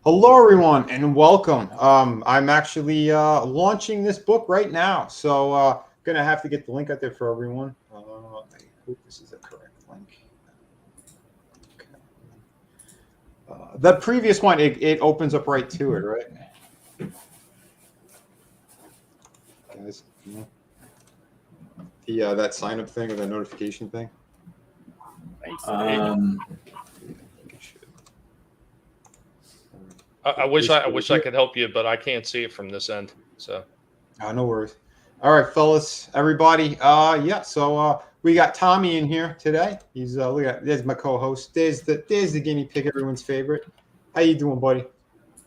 Hello, everyone, and welcome. I'm actually launching this book right now, so gonna have to get the link out there for everyone. I hope this is a correct link. Okay. The previous one, it opens up right to it, right, guys? Yeah. The that sign up thing or the notification thing. Um, It should. I wish I could help you, but I can't see it from this end. So No worries. All right, fellas, everybody. Yeah. So we got Tommy in here today. He's look at there's my co-host. There's the guinea pig, everyone's favorite. How you doing, buddy?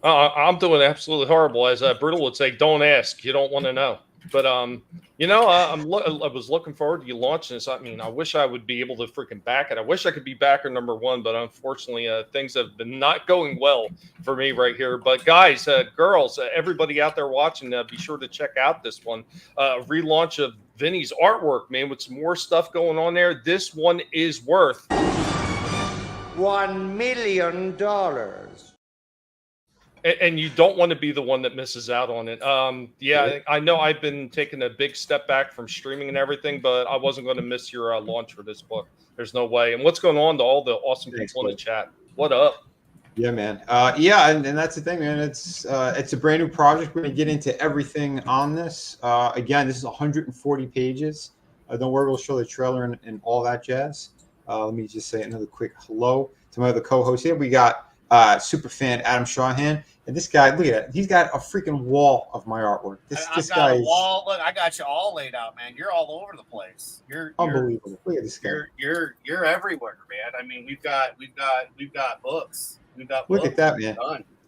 I'm doing absolutely horrible. As Brittle would say, "Don't ask, you don't want to know." But I was looking forward to you launching this. I mean, I wish I would be able to freaking back it. I wish I could be backer number one, but unfortunately, things have been not going well for me right here. But guys, girls, everybody out there watching, be sure to check out this one. Relaunch of Vinny's artwork, man, with some more stuff going on there. This one is worth $1 million. And you don't want to be the one that misses out on it. Yeah, I know I've been taking a big step back from streaming and everything, but I wasn't going to miss your launch for this book. There's no way. And what's going on to all the awesome people in the chat? What up? Yeah, man. Yeah, and that's the thing, man. It's a brand new project. We're gonna get into everything on this. Again, this is 140 pages. Don't worry, we'll show the trailer and all that jazz. Let me just say another quick hello to my other co-host here. We got super fan Adam Shawhan. And this guy, look at that. He's got a freaking wall of my artwork. This guy a wall. Look, I got you all laid out, man. You're all over the place. You're unbelievable. Look at this guy. You're everywhere, man. I mean, we've got books. We've got look books. at that, man.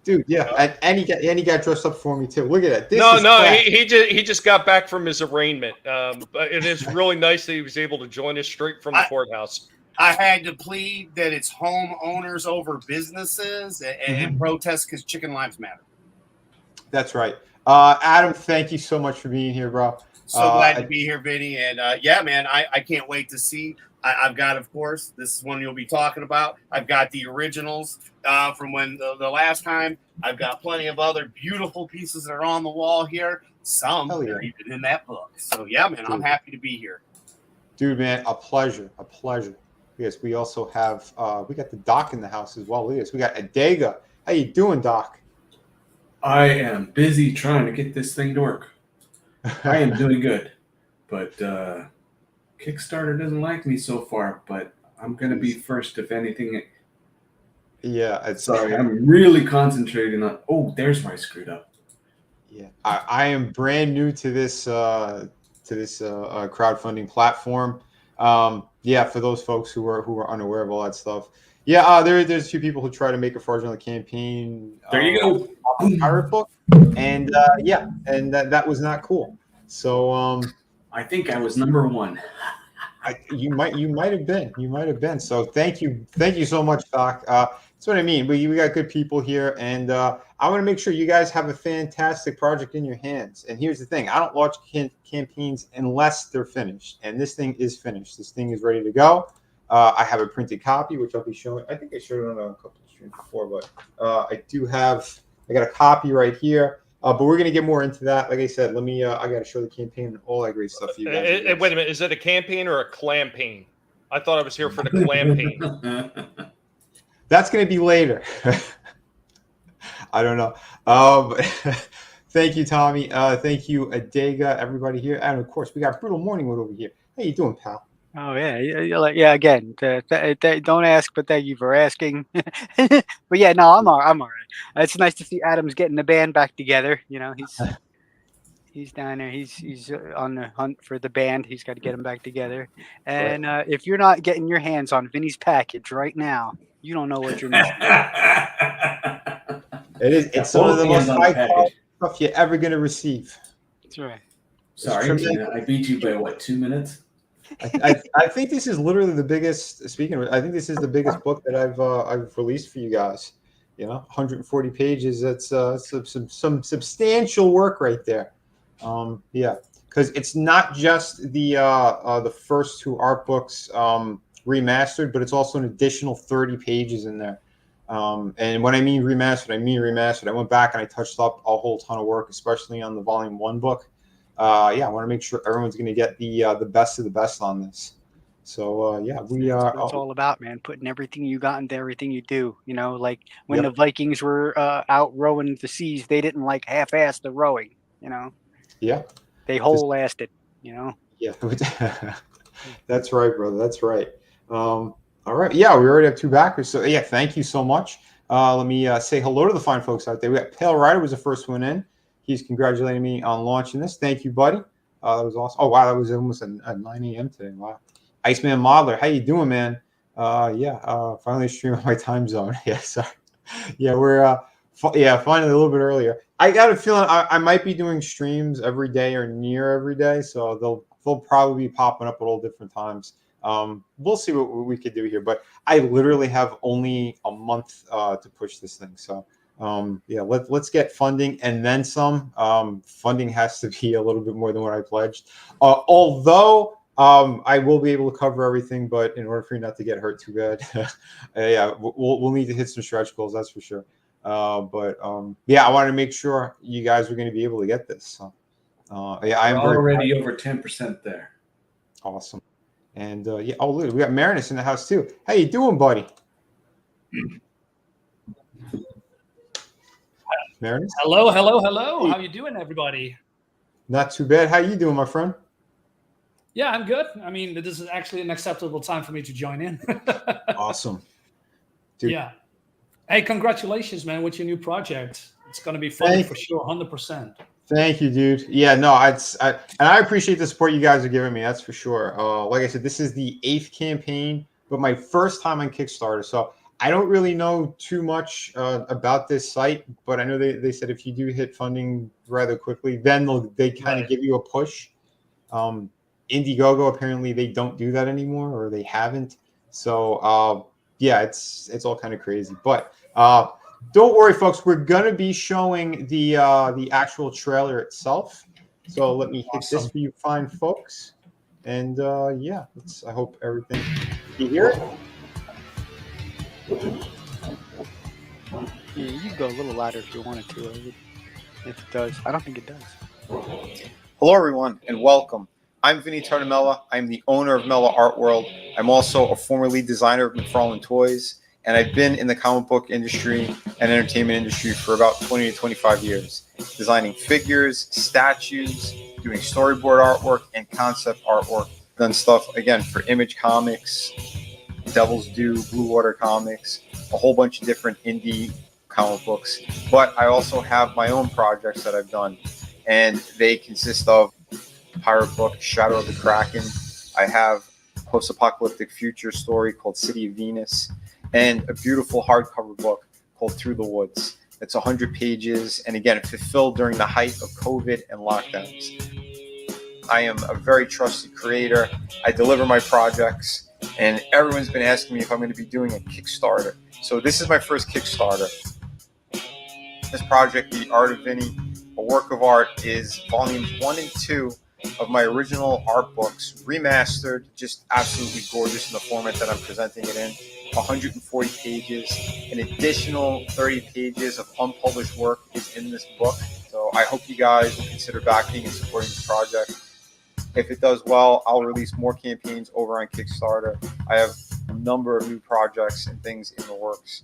Dude, yeah. And he got dressed up for me too. Look at that. He just got back from his arraignment. But it is really nice that he was able to join us straight from the courthouse. I had to plead that it's homeowners over businesses and protest because chicken lives matter. That's right. Adam, thank you so much for being here, bro. So glad to be here, Vinny. And yeah, man, I can't wait to see. I've got, of course, this is one you'll be talking about. I've got the originals from when the last time. I've got plenty of other beautiful pieces that are on the wall here. Some are even in that book. So yeah, man, I'm happy to be here. Dude, man, a pleasure. Yes, we also have we got the Doc in the house as well. Yes, we got Adega. How you doing, Doc? I am busy trying to get this thing to work. I am doing good, but Kickstarter doesn't like me so far. But I'm gonna be first if anything. Yeah, sorry. I'm really concentrating on. Oh, there's where I screwed up. Yeah, I am brand new to this crowdfunding platform. Yeah, for those folks who are unaware of all that stuff. Yeah, there's a few people who try to make a fraudulent campaign. There you go. Pirate book, and yeah, and that was not cool. So I think I was number one. You might have been. So thank you so much, Doc. That's what I mean. We got good people here, and I want to make sure you guys have a fantastic project in your hands. And here's the thing: I don't launch campaigns unless they're finished, and this thing is finished. This thing is ready to go. I have a printed copy, which I'll be showing. I think I showed it on a couple of streams before, but I got a copy right here. But we're gonna get more into that. Like I said, let me. I got to show the campaign and all that great stuff for you guys. Wait a minute, is it a campaign or a clampaign? I thought I was here for the clampaign. That's gonna be later. I don't know. Thank you, Tommy. Thank you, Adega, everybody here, and of course we got Brutal Morningwood over here. How you doing, pal? Oh yeah. Again, don't ask, but thank you for asking. But yeah, no, I'm all right. It's nice to see Adam's getting the band back together. You know, he's down there. He's on the hunt for the band. He's got to get them back together. And if you're not getting your hands on Vinny's package right now, you don't know what you're missing. It's some of the most high-quality stuff you're ever going to receive. That's right. Sorry, I beat you by what, 2 minutes? I think this is literally the biggest. Speaking of it, I think this is the biggest book that I've released for you guys. You know, 140 pages. That's some substantial work right there. Yeah, because it's not just the first two art books remastered, but it's also an additional 30 pages in there. And when I mean remastered, I mean remastered. I went back and I touched up a whole ton of work, especially on the Volume 1 book. Yeah, I want to make sure everyone's going to get the best of the best on this. So yeah, we That's are. what it's all about, man. Putting everything you got into everything you do. You know, like when Yep. the Vikings were out rowing the seas, they didn't like half-ass the rowing. You know, Yeah. they whole-assed it. You know. Yeah. That's right, brother. That's right. All right. Yeah, we already have 2 backers. So yeah, thank you so much. Let me say hello to the fine folks out there. We got Pale Rider was the first one in. He's congratulating me on launching this. Thank you, buddy. That was awesome. Oh wow, that was almost at 9 a.m. today. Wow. Iceman Modeler, how you doing, man? Yeah, finally streaming my time zone. Yeah, sorry. Yeah, we're finally a little bit earlier. I got a feeling I might be doing streams every day or near every day, so they'll probably be popping up at all different times. We'll see what we could do here, but I literally have only a month to push this thing. So yeah, let's get funding and then some. Funding has to be a little bit more than what I pledged. Although I will be able to cover everything, but in order for you not to get hurt too bad, yeah, we'll need to hit some stretch goals, that's for sure. But yeah, I wanted to make sure you guys were going to be able to get this. So yeah, I'm already over 10% there. Awesome. And yeah, oh look, we got Marinus in the house too. How you doing, buddy? Marinus? Hello. Hey. How you doing, everybody? Not too bad. How you doing, my friend? Yeah, I'm good. I mean, this is actually an acceptable time for me to join in. Awesome. Dude. Yeah. Hey, congratulations, man, with your new project. It's going to be fun for sure, 100%. Thank you, dude. Yeah, no, and I appreciate the support you guys are giving me. That's for sure. Like I said, this is the 8th campaign, but my first time on Kickstarter. So I don't really know too much about this site, but I know they said if you do hit funding rather quickly, then they kind of give you a push. Indiegogo, apparently they don't do that anymore, or they haven't. So yeah, it's all kind of crazy. But don't worry, folks. We're gonna be showing the actual trailer itself. So let me hit this for you, fine folks. And yeah, I hope everything. You hear it? Yeah, you can go a little louder if you wanted to. If it does, I don't think it does. Hello, everyone, and welcome. I'm Vinny Tartamella. I'm the owner of Mella Art World. I'm also a former lead designer of McFarlane Toys, and I've been in the comic book industry and entertainment industry for about 20 to 25 years, designing figures, statues, doing storyboard artwork, and concept artwork. Done stuff, again, for Image Comics, Devil's Due, Blue Water Comics, a whole bunch of different indie comic books. But I also have my own projects that I've done, and they consist of pirate book Shadow of the Kraken. I have a post-apocalyptic future story called City of Venus, and a beautiful hardcover book called Through the Woods. It's 100 pages, and again, fulfilled during the height of COVID and lockdowns. I am a very trusted creator. I deliver my projects, and everyone's been asking me if I'm going to be doing a Kickstarter. So this is my first Kickstarter. This project, The Art of Vinny, a work of art, is volumes 1 and 2 of my original art books, remastered, just absolutely gorgeous in the format that I'm presenting it in. 140 pages. An additional 30 pages of unpublished work is in this book. So I hope you guys will consider backing and supporting this project. If it does well, I'll release more campaigns over on Kickstarter. I have a number of new projects and things in the works.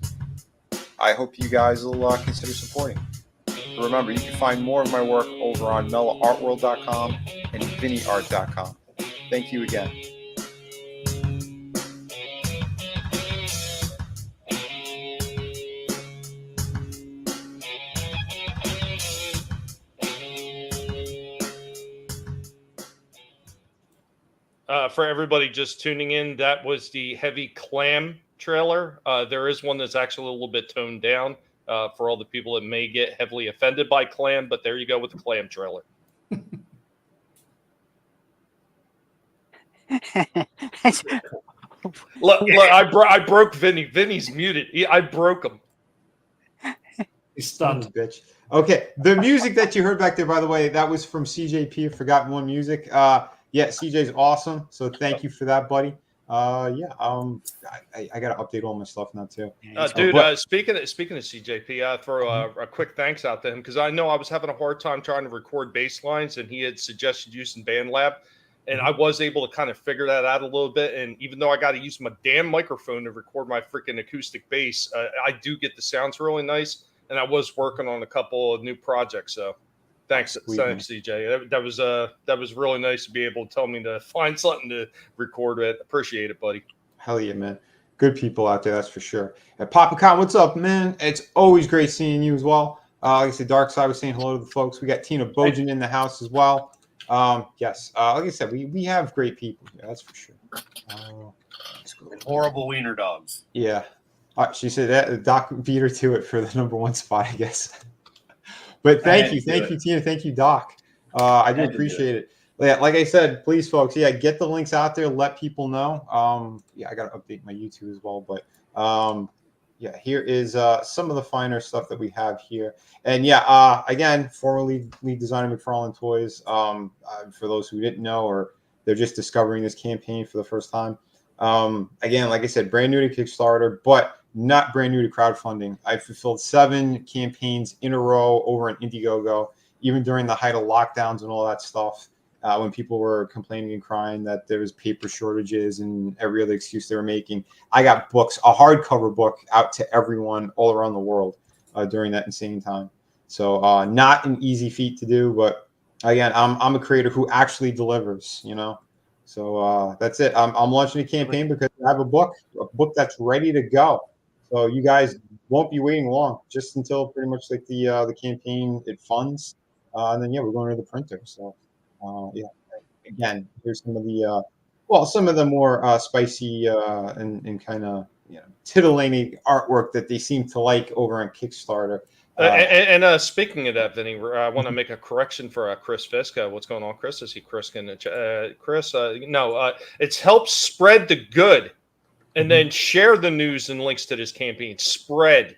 I hope you guys will consider supporting. Remember, you can find more of my work over on mellaartworld.com and vinnyart.com. Thank you again. For everybody just tuning in, that was the Heavy Clam trailer. There is one that's actually a little bit toned down for all the people that may get heavily offended by Clam, but there you go with the Clam trailer. Look, I broke Vinny. Vinny's muted. I broke him. He's stunned. Bitch. Okay, the music that you heard back there, by the way, that was from CJP, Forgotten One Music. Yeah, CJ's awesome. So thank you for that, buddy. yeah, I got to update all my stuff now too. Dude, but- speaking of CJP, throw a quick thanks out to him because I know I was having a hard time trying to record bass lines, and he had suggested using BandLab, and I was able to kind of figure that out a little bit. And even though I got to use my damn microphone to record my freaking acoustic bass, I do get the sounds really nice. And I was working on a couple of new projects, so thanks, CJ. That was really nice to be able to tell me to find something to record with. Appreciate it, buddy. Hell yeah, man. Good people out there, that's for sure. And Papa Con, what's up, man? It's always great seeing you as well. Like I said, Dark Side was saying hello to the folks. We got Tina Bojan in the house as well. Yes, like I said, we have great people here, that's for sure. Horrible wiener dogs. Yeah. She said that Doc beat her to it for the #1 spot, I guess. But thank you, Tina. Thank you, Doc. I do appreciate it. Yeah, like I said, please, folks, yeah, get the links out there. Let people know. Yeah, I got to update my YouTube as well. But yeah, here is some of the finer stuff that we have here. And yeah, again, formerly lead designer McFarlane Toys. For those who didn't know or they're just discovering this campaign for the first time. Again, like I said, brand new to Kickstarter, but not brand new to crowdfunding. I fulfilled 7 campaigns in a row over on Indiegogo, even during the height of lockdowns and all that stuff. When people were complaining and crying that there was paper shortages and every other excuse they were making, I got books, a hardcover book out to everyone all around the world during that insane time. So not an easy feat to do, but again, I'm a creator who actually delivers, you know. So that's it. I'm launching a campaign because I have a book that's ready to go. So you guys won't be waiting long, just until pretty much like the campaign it funds, and then yeah, we're going to the printer. So yeah, again, here's some of the some of the more spicy and kind of titillating artwork that they seem to like over on Kickstarter. Speaking of that, Vinny, I want to make a correction for Chris Fisk. What's going on, Chris? Is he Chris? Chris? No, it's help spread the good and then share the news and links to this campaign. Spread.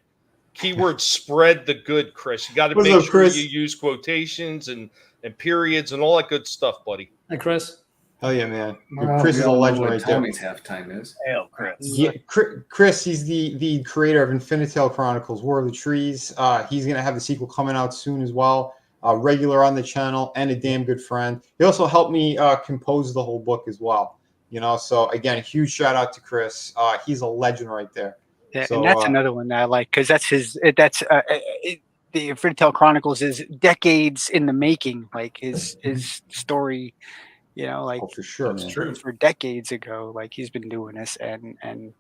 Keyword spread the good, Chris. You got to make sure you use quotations and periods and all that good stuff, buddy. Hey, Chris. Hell yeah, man. Chris is a legend right there. Tommy's halftime is. Hail, Chris. Yeah, Chris, he's the creator of Infinitale Chronicles, War of the Trees. He's going to have the sequel coming out soon as well. Regular on the channel and a damn good friend. He also helped me compose the whole book as well. You know, so again, huge shout out to Chris. He's a legend right there. Yeah, so, and that's another one that I like because that's the Infinitale Chronicles is decades in the making. Like his story, you know, like for sure, that's true. For decades ago, like he's been doing this, and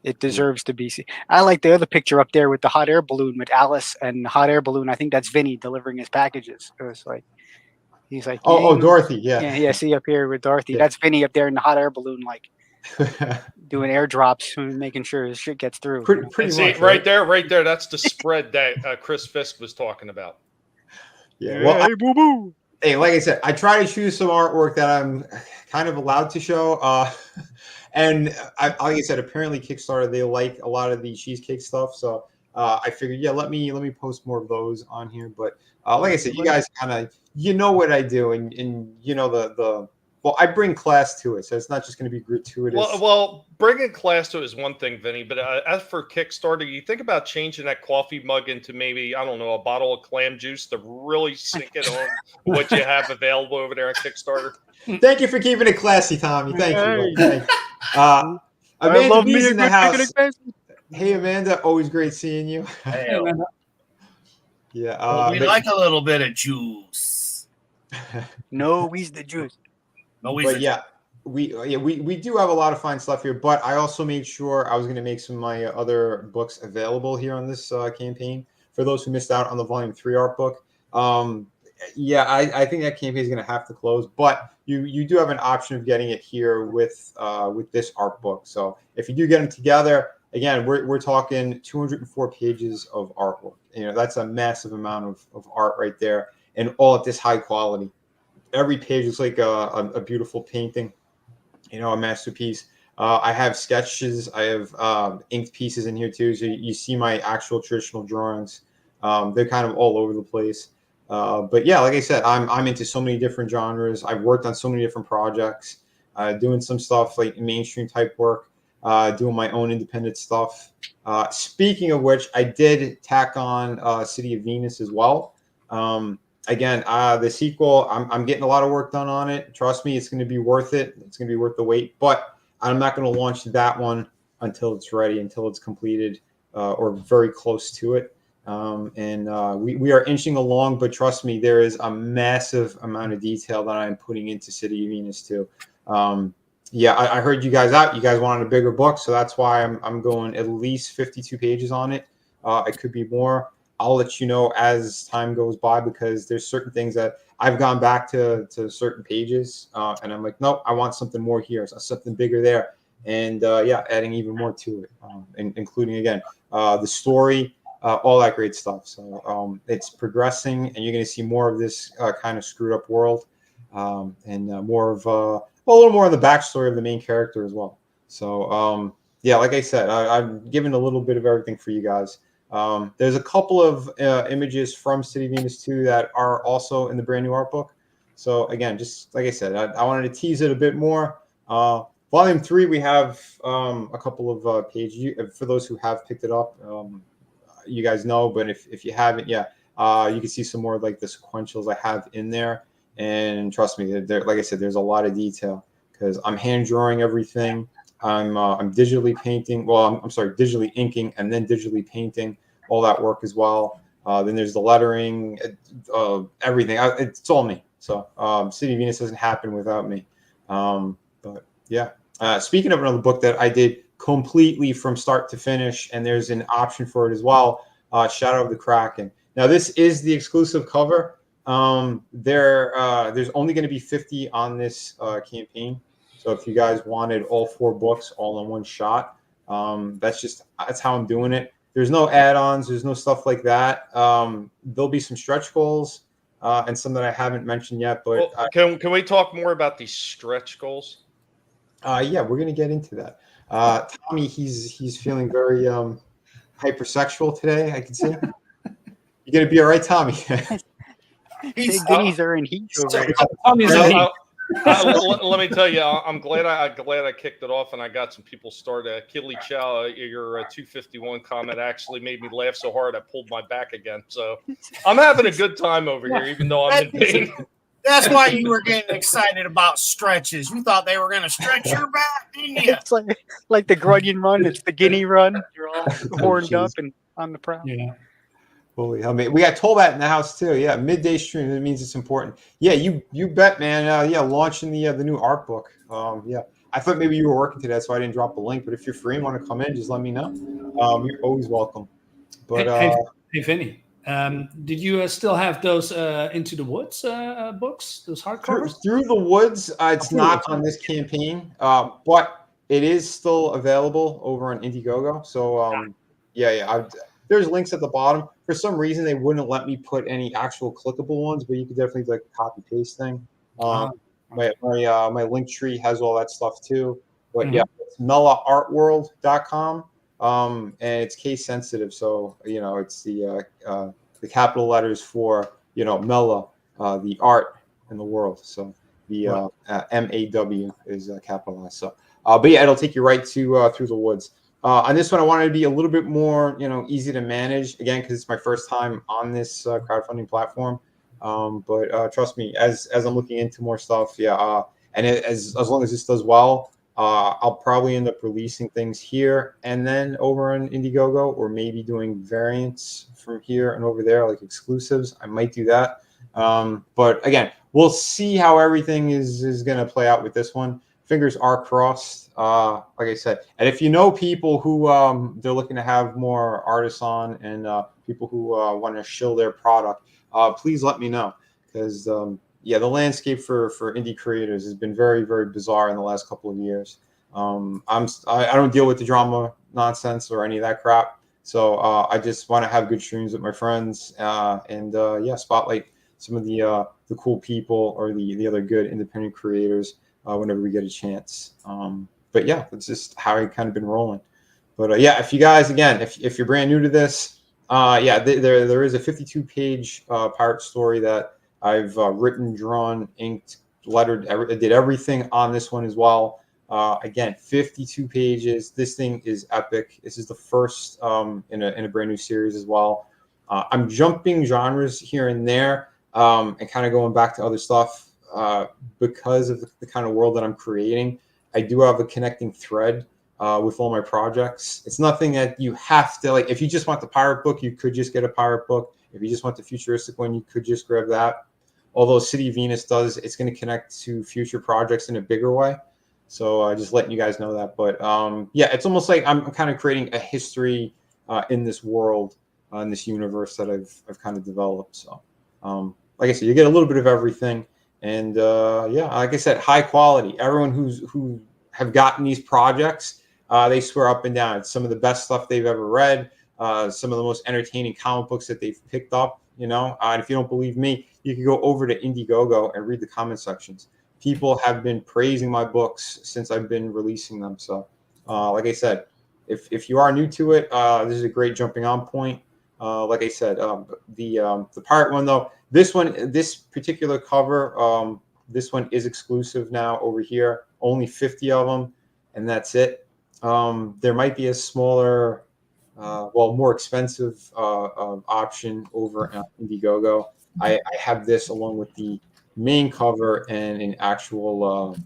it deserves to be seen. I like the other picture up there with the hot air balloon with Alice and the hot air balloon. I think that's Vinny delivering his packages. It was like he's like, Dorothy, yeah. See up here with Dorothy. Yeah. That's Vinny up there in the hot air balloon, like doing airdrops and making sure his shit gets through. Pretty much, right there. That's the spread that Chris Fisk was talking about. Yeah. Well, hey, boo boo. Hey, like I said, I try to choose some artwork that I'm kind of allowed to show. And like I said, apparently Kickstarter, they like a lot of the cheesecake stuff. So I figured, yeah, let me post more of those on here. But like I said, you guys kind of, what I do, and I bring class to it, so it's not just going to be gratuitous. Well, bringing class to it is one thing, Vinny. But as for Kickstarter, you think about changing that coffee mug into maybe, I don't know, a bottle of clam juice to really sink it on what you have available over there on Kickstarter. Thank you for keeping it classy, Tommy. Thank you. Amanda B's in the house. Hey, Amanda. Always great seeing you. Hey, Amanda. Yeah. We like a little bit of juice. No, we's the juice. But yeah, we do have a lot of fine stuff here. But I also made sure I was going to make some of my other books available here on this campaign for those who missed out on the Volume 3 art book. Yeah, I think that campaign is going to have to close, but you do have an option of getting it here with this art book. So if you do get them together, again, we're talking 204 pages of artwork. That's a massive amount of art right there, and all at this high quality. Every page is like a beautiful painting, a masterpiece. I have sketches. I have inked pieces in here too. So you see my actual traditional drawings. They're kind of all over the place. But yeah, like I said, I'm into so many different genres. I've worked on so many different projects. doing some stuff like mainstream type work, doing my own independent stuff. Speaking of which, I did tack on City of Venus as well. Again, the sequel, I'm getting a lot of work done on it. Trust me, it's going to be worth it. It's going to be worth the wait. But I'm not going to launch that one until it's ready, until it's completed or very close to it. We are inching along, but trust me, there is a massive amount of detail that I'm putting into City of Venus too. I heard you guys out. You guys wanted a bigger book, so that's why I'm going at least 52 pages on it. It could be more. I'll let you know as time goes by because there's certain things that I've gone back to certain pages and I'm like, nope, I want something more here, so something bigger there, and adding even more to it, including again the story, all that great stuff. So it's progressing, and you're going to see more of this kind of screwed up world, and more of a little more of the backstory of the main character as well. So like I said, I've given a little bit of everything for you guys. There's a couple of images from City Venus 2 that are also in the brand new art book. So again, just like I said, I wanted to tease it a bit more. Volume 3, we have a couple of pages. For those who have picked it up, you guys know, but if you haven't, you can see some more of like the sequentials I have in there. And trust me, like I said, there's a lot of detail because I'm hand drawing everything. I'm digitally painting. Well, I'm sorry, digitally inking and then digitally painting all that work as well. Then there's the lettering, everything. It's all me. So City of Venus doesn't happen without me. Speaking of another book that I did completely from start to finish, and there's an option for it as well, Shadow of the Kraken. Now this is the exclusive cover. There's only going to be 50 on this campaign. So if you guys wanted all 4 books all in one shot, that's how I'm doing it. There's no add-ons. There's no stuff like that. There'll be some stretch goals and some that I haven't mentioned yet. But can we talk more about these stretch goals? We're gonna get into that. Tommy, he's feeling very hypersexual today. I can see. You gonna be all right, Tommy? Guineas are in heat over here. Tommy's in heat. Let me tell you, I'm glad I kicked it off and I got some people started. Killy Chow, your 251 comment actually made me laugh so hard I pulled my back again. So I'm having a good time over here, even though I'm in pain. That's why you were getting excited about stretches. You thought they were going to stretch your back, didn't you? It's like the Grunion run. It's the Guinea run. You're all horned up and on the prowl. Yeah. Holy hell, man. We got told that in the house too. Yeah, midday stream. That means it's important. Yeah, you bet, man. Launching the new art book. I thought maybe you were working today, so I didn't drop the link. But if you're free and want to come in, just let me know. You're always welcome. But hey, Vinny, did you still have those Into the Woods books? Those hardcovers? Through the Woods, it's not on this campaign, but it is still available over on Indiegogo. So there's links at the bottom. For some reason, they wouldn't let me put any actual clickable ones, but you could definitely do like a copy paste thing. My link tree has all that stuff too. But it's mellaartworld.com. And it's case sensitive, so it's the capital letters for Mella, the art in the world. So the MAW is capitalized. So, it'll take you right to Through the Woods. On this one, I wanted to be a little bit more, easy to manage, again, because it's my first time on this crowdfunding platform. But trust me, as I'm looking into more stuff, as long as this does well, I'll probably end up releasing things here and then over on Indiegogo, or maybe doing variants from here and over there, like exclusives. I might do that. But again, we'll see how everything is going to play out with this one. Fingers are crossed, like I said. And if you know people who they're looking to have more artists on, and people who want to shill their product, please let me know, because the landscape for indie creators has been very, very bizarre in the last couple of years. I don't deal with the drama nonsense or any of that crap, so I just want to have good streams with my friends and spotlight some of the cool people or the other good independent creators whenever we get a chance. That's just how I kind of been rolling. But if you guys, again, if you're brand new to this, there is a 52-page pirate story that I've written, drawn, inked, lettered. I did everything on this one as well. Again, 52 pages. This thing is epic. This is the first in a brand new series as well. I'm jumping genres here and there and kind of going back to other stuff because of the kind of world that I'm creating. I do have a connecting thread with all my projects. It's nothing that you have to, like, if you just want the pirate book, you could just get a pirate book. If you just want the futuristic one, you could just grab that. Although City of Venus does, it's going to connect to future projects in a bigger way. So just letting you guys know that. But yeah, it's almost like I'm kind of creating a history in this world, in this universe that I've kind of developed. So like I said, you get a little bit of everything. And yeah, like I said, high quality. Everyone who have gotten these projects, they swear up and down it's some of the best stuff they've ever read, some of the most entertaining comic books that they've picked up, you know. And if you don't believe me, you can go over to Indiegogo and read the comment sections. People have been praising my books since I've been releasing them. So like I said, if you are new to it, this is a great jumping on point. Like I said, the pirate one though, this particular cover, this one is exclusive now over here. Only 50 of them, and that's it. There might be a smaller, well, more expensive option over on Indiegogo. I have this along with the main cover and an actual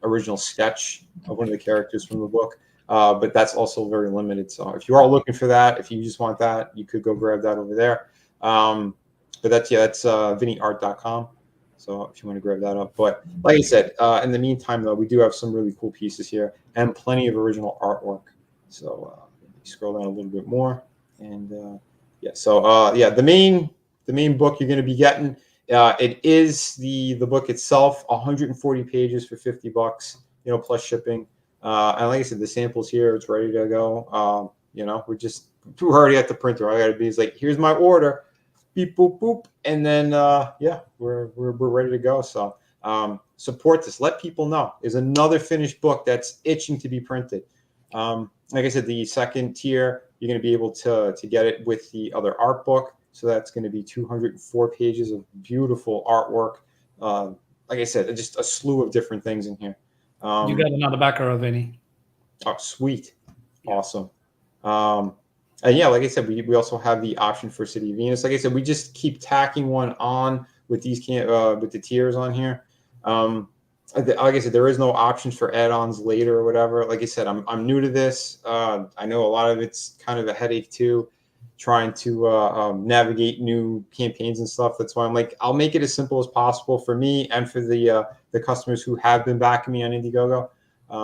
original sketch of one of the characters from the book. But that's also very limited. So if you are looking for that, if you just want that, you could go grab that over there. But that's vinnyart.com. So if you want to grab that up. But like I said, in the meantime, though, we do have some really cool pieces here and plenty of original artwork. So scroll down a little bit more. And yeah, so yeah, the main book you're going to be getting, it is the book itself, 140 pages for $50, you know, plus shipping. And like I said, the sample's here, it's ready to go. You know, we're already at the printer. All I gotta be is like, here's my order, beep boop boop, and then yeah, we're ready to go. So support this. Let people know. There's another finished book that's itching to be printed. Like I said, the second tier, you're gonna be able to get it with the other art book. So that's going to be 204 pages of beautiful artwork. Like I said, just a slew of different things in here. You got another backer of any? Oh, sweet. Awesome. And yeah, like I said, we also have the option for City of Venus. Like I said, we just keep tacking one on with these with the tiers on here. Like I said, there is no options for add-ons later or whatever. Like I said, I'm new to this. I know a lot of it's kind of a headache too, trying to navigate new campaigns and stuff. That's why I'm like, I'll make it as simple as possible for me and for the customers who have been backing me on Indiegogo.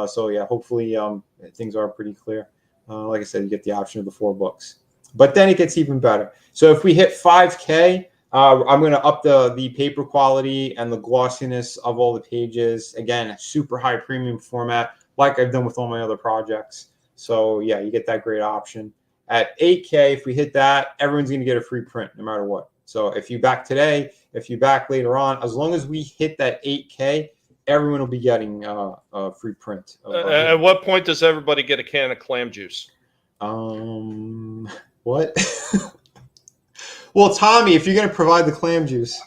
So yeah, hopefully things are pretty clear. Like I said, you get the option of the 4 books, but then it gets even better. So if we hit 5K, I'm going to up the paper quality and the glossiness of all the pages. Again, super high premium format, like I've done with all my other projects. So yeah, you get that great option. At 8K, if we hit that, everyone's going to get a free print no matter what. So if you back today, if you back later on, as long as we hit that 8K, everyone will be getting a free print. At what point does everybody get a can of clam juice? What? Well, Tommy, if you're going to provide the clam juice.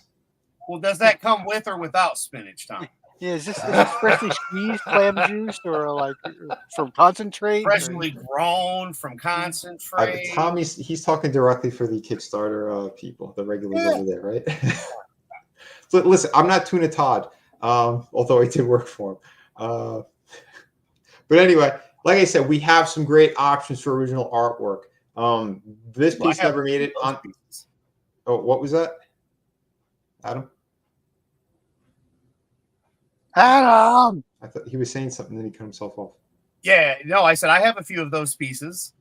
Well, does that come with or without spinach, Tom? Yeah, is this freshly squeezed clam juice or like from concentrate? Freshly grown from concentrate. He's talking directly for the Kickstarter people, the regulars over there, right? So listen, I'm not Tuna Todd, although I did work for him. But anyway, like I said, we have some great options for original artwork. This piece never made it on. Oh, what was that, Adam? Adam! I thought he was saying something, then he cut himself off. Yeah, no, I said I have a few of those pieces.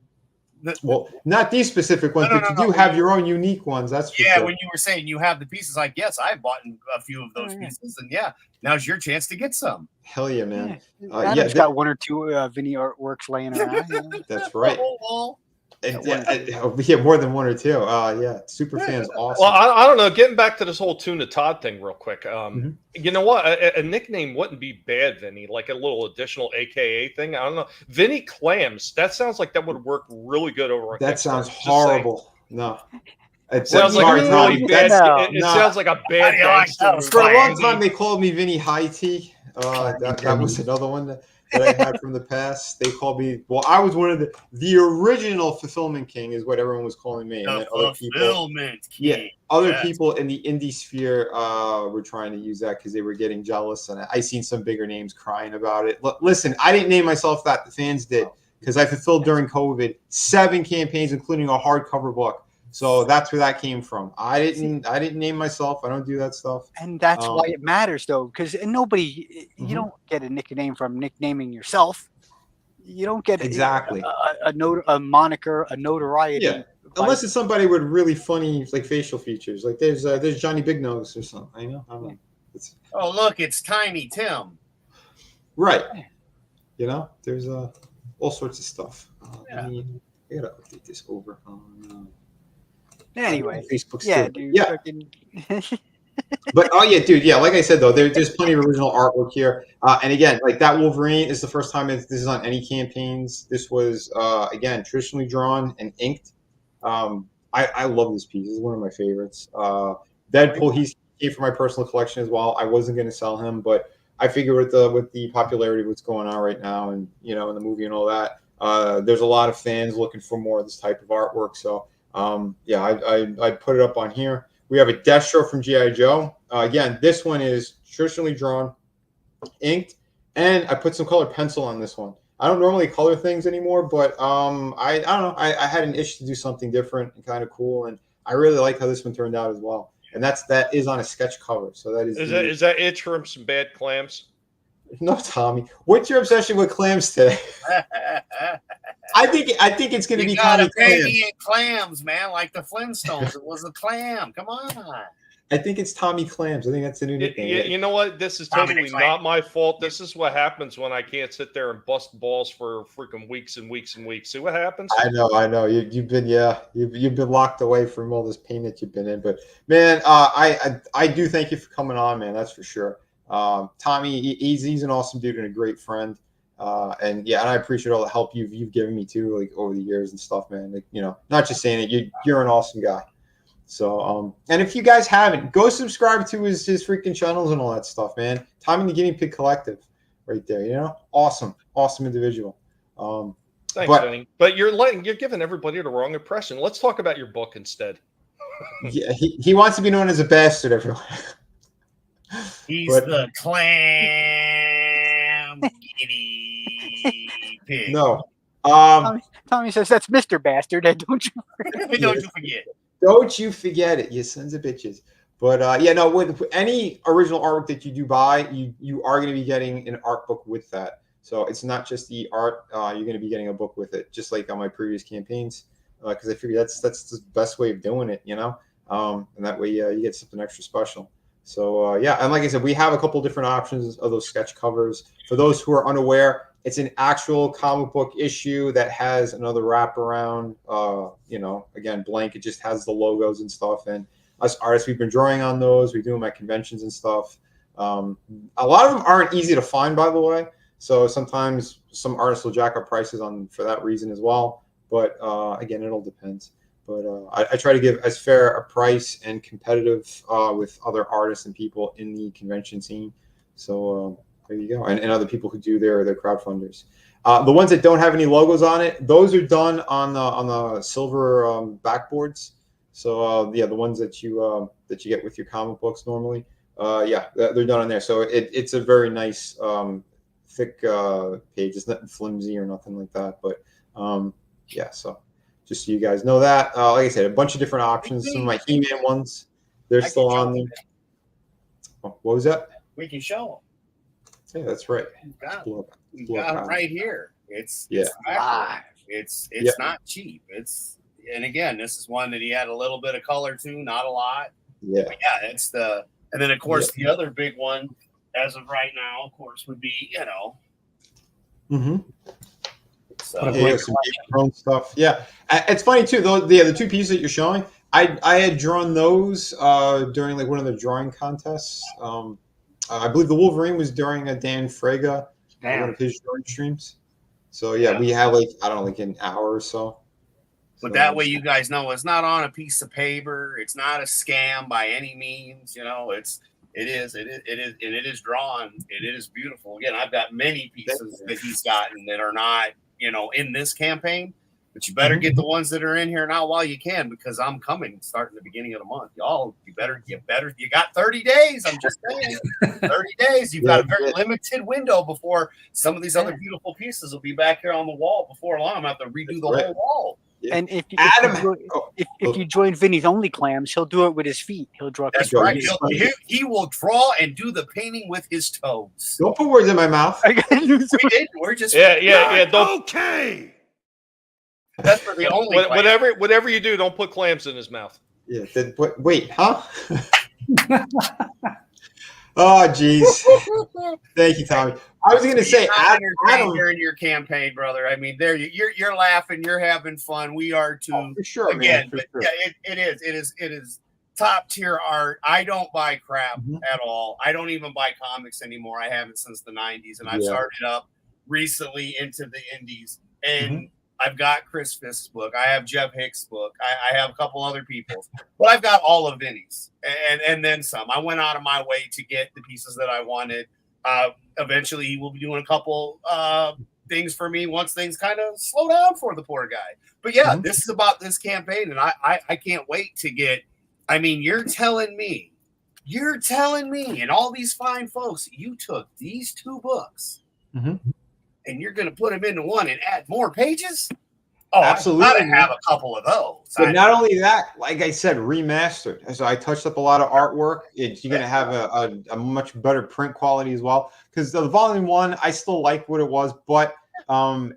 Well, not these specific ones, but you do have your own unique ones. That's for sure. When you were saying you have the pieces, like, yes, I've bought a few of those pieces, and yeah, now's your chance to get some. Hell yeah, man. Adam's got 1 or 2 Vinny artworks laying around. That's right. Yeah, more than 1 or 2. Yeah, super fans, awesome. Well, I don't know. Getting back to this whole Tuna Todd thing real quick. You know what? A nickname wouldn't be bad, Vinny. Like a little additional AKA thing. I don't know. Vinny Clams. That sounds like that would work really good over. That sounds horrible. No. It Sounds like sorry, a Tommy, really bad. that's- It nah. sounds like a bad I like gangster those. movie. For a long Miami. time, they called me Vinny High Tea. That was another one that I had from the past. They called me. Well, I was one of the original fulfillment king, is what everyone was calling me. And The then other people, fulfillment yeah, king. other Yes. people in the indie sphere were trying to use that because they were getting jealous, and I seen some bigger names crying about it. Listen, I didn't name myself that; the fans did, because I fulfilled during COVID 7 campaigns, including a hardcover book. So that's where that came from. I didn't name myself. I don't do that stuff. And that's why it matters, though, because nobody, you Mhm. don't get a nickname from nicknaming yourself. You don't get Exactly. a moniker, a notoriety. Yeah, unless it's somebody with really funny like facial features. Like there's Johnny Big Nose or something. I don't know. It's, Oh, look, it's Tiny Tim. right. You know, there's all sorts of stuff. Yeah. I gotta update this over on Anyway, Facebook. yeah, Still. dude. Yeah. Fucking But oh yeah, dude, yeah. Like I said though, there's plenty of original artwork here. And again, like that Wolverine is the first time this is on any campaigns. This was again traditionally drawn and inked. I love this piece. This is one of my favorites. Deadpool, he came for my personal collection as well. I wasn't going to sell him, but I figure with the popularity of what's going on right now, and you know, in the movie and all that, there's a lot of fans looking for more of this type of artwork. So yeah, I put it up on here. We have a Destro from G.I. Joe. Again, this one is traditionally drawn, inked, and I put some colored pencil on this one. I don't normally color things anymore, but I don't know. I had an itch to do something different and kind of cool, and I really like how this one turned out as well. And that is on a sketch cover. So that Is that itch from some bad clams? no, Tommy. What's your obsession with clams today? I think it's going to be You got Tommy a piggy Clams. and clams, man, like the Flintstones. It was a clam. Come on. I think it's Tommy Clams. I think that's the new nickname. You know what? This is Tommy totally McClane. not my fault. This is what happens when I can't sit there and bust balls for freaking weeks and weeks and weeks. See what happens? I know. You've been you've been locked away from all this pain that you've been in. But man, I do thank you for coming on, man. That's for sure. Tommy, he's an awesome dude and a great friend. And yeah, and I appreciate all the help you've given me too, like over the years and stuff, man. Like, you know, not just saying it, you're an awesome guy. So, and if you guys haven't, go subscribe to his freaking channels and all that stuff, man. Tommy the Guinea Pig Collective, right there. You know, awesome individual. Thanks, but- Vinny. But you're giving everybody the wrong impression. Let's talk about your book instead. Yeah, he wants to be known as a bastard, everyone. He's But- the clam guinea pig. No. Tommy says that's Mr. Bastard. Don't you? Don't you forget. Don't you forget it, you sons of bitches. But yeah, no, with any original artwork that you do buy, you are going to be getting an art book with that. So it's not just the art; you're going to be getting a book with it, just like on my previous campaigns. Because I figure that's the best way of doing it, you know. And that way, you get something extra special. So yeah, and like I said, we have a couple different options of those sketch covers. For those who are unaware, it's an actual comic book issue that has another wraparound. You know, again, blank. It just has the logos and stuff. And us artists, we've been drawing on those. We do them at conventions and stuff. A lot of them aren't easy to find, by the way. So sometimes some artists will jack up prices for that reason as well. But again, it all depends. But I try to give as fair a price and competitive with other artists and people in the convention scene. So there you go. And other people who do their crowdfunders. The ones that don't have any logos on it, those are done on the silver backboards. So yeah, the ones that you get with your comic books normally, yeah, they're done on there. So it's a very nice thick page. It's nothing flimsy or nothing like that. But yeah, so just so you guys know that. Like I said, a bunch of different options. Some of my He-Man ones, they're still on there. Oh, what was that? We can show Yeah, that's right. them. We Blow got up. them right here. It's Yeah. Live. It's Yeah. not cheap. And again, this is one that he had a little bit of color to, not a lot. Yeah. But yeah, it's and then of course the other big one as of right now, of course, would be, you know. Mm-hmm. So What a Yeah, great some Game of Thrones stuff. Yeah, it's funny too. Though the two pieces that you're showing, I had drawn those during like one of the drawing contests. I believe the Wolverine was during a Dan Frega, one Damn. of his drawing streams. So yeah, we had like I don't know, like an hour or so. But So that way, you guys know it's not on a piece of paper. It's not a scam by any means. You know, it is drawn. It is beautiful. Again, I've got many pieces that he's gotten that are not, you know, in this campaign. But you better get the ones that are in here now while you can, because I'm coming starting the beginning of the month. Y'all, you got 30 days. I'm just saying, 30 days. You've got a very limited window before some of these other beautiful pieces will be back here on the wall before long. I'm going to have to redo the whole wall. Yeah. And if Adam, you join Vinny's Only Clams, he'll do it with his feet. He'll draw. That's Joe, right. you- He will draw and do the painting with his toes. don't put words in my mouth. We did. We're just Don't. Okay. That's for the only Whatever you do, don't put clams in his mouth. Yeah. Wait, huh? Oh, geez. Thank you, Tommy. I was going to say, Adam, during your campaign, brother. I mean, there you're laughing, you're having fun. We are too. Oh, for sure, again, man. For but sure. yeah, it is top tier art. I don't buy crap at all. I don't even buy comics anymore. I haven't since the 90s, and I've started up recently into the indies. And I've got Chris Fisk's book. I have Jeff Hick's book. I have a couple other people's, but I've got all of Vinny's and then some. I went out of my way to get the pieces that I wanted. Eventually, he will be doing a couple things for me once things kind of slow down for the poor guy. But yeah, this is about this campaign, and I can't wait to get. I mean, you're telling me, and all these fine folks, you took these two books. And you're going to put them into one and add more pages? Oh, absolutely. I've got to have a couple of those. But not only that, like I said, remastered. So I touched up a lot of artwork. You're going to have a much better print quality as well. Because the volume 1, I still like what it was, but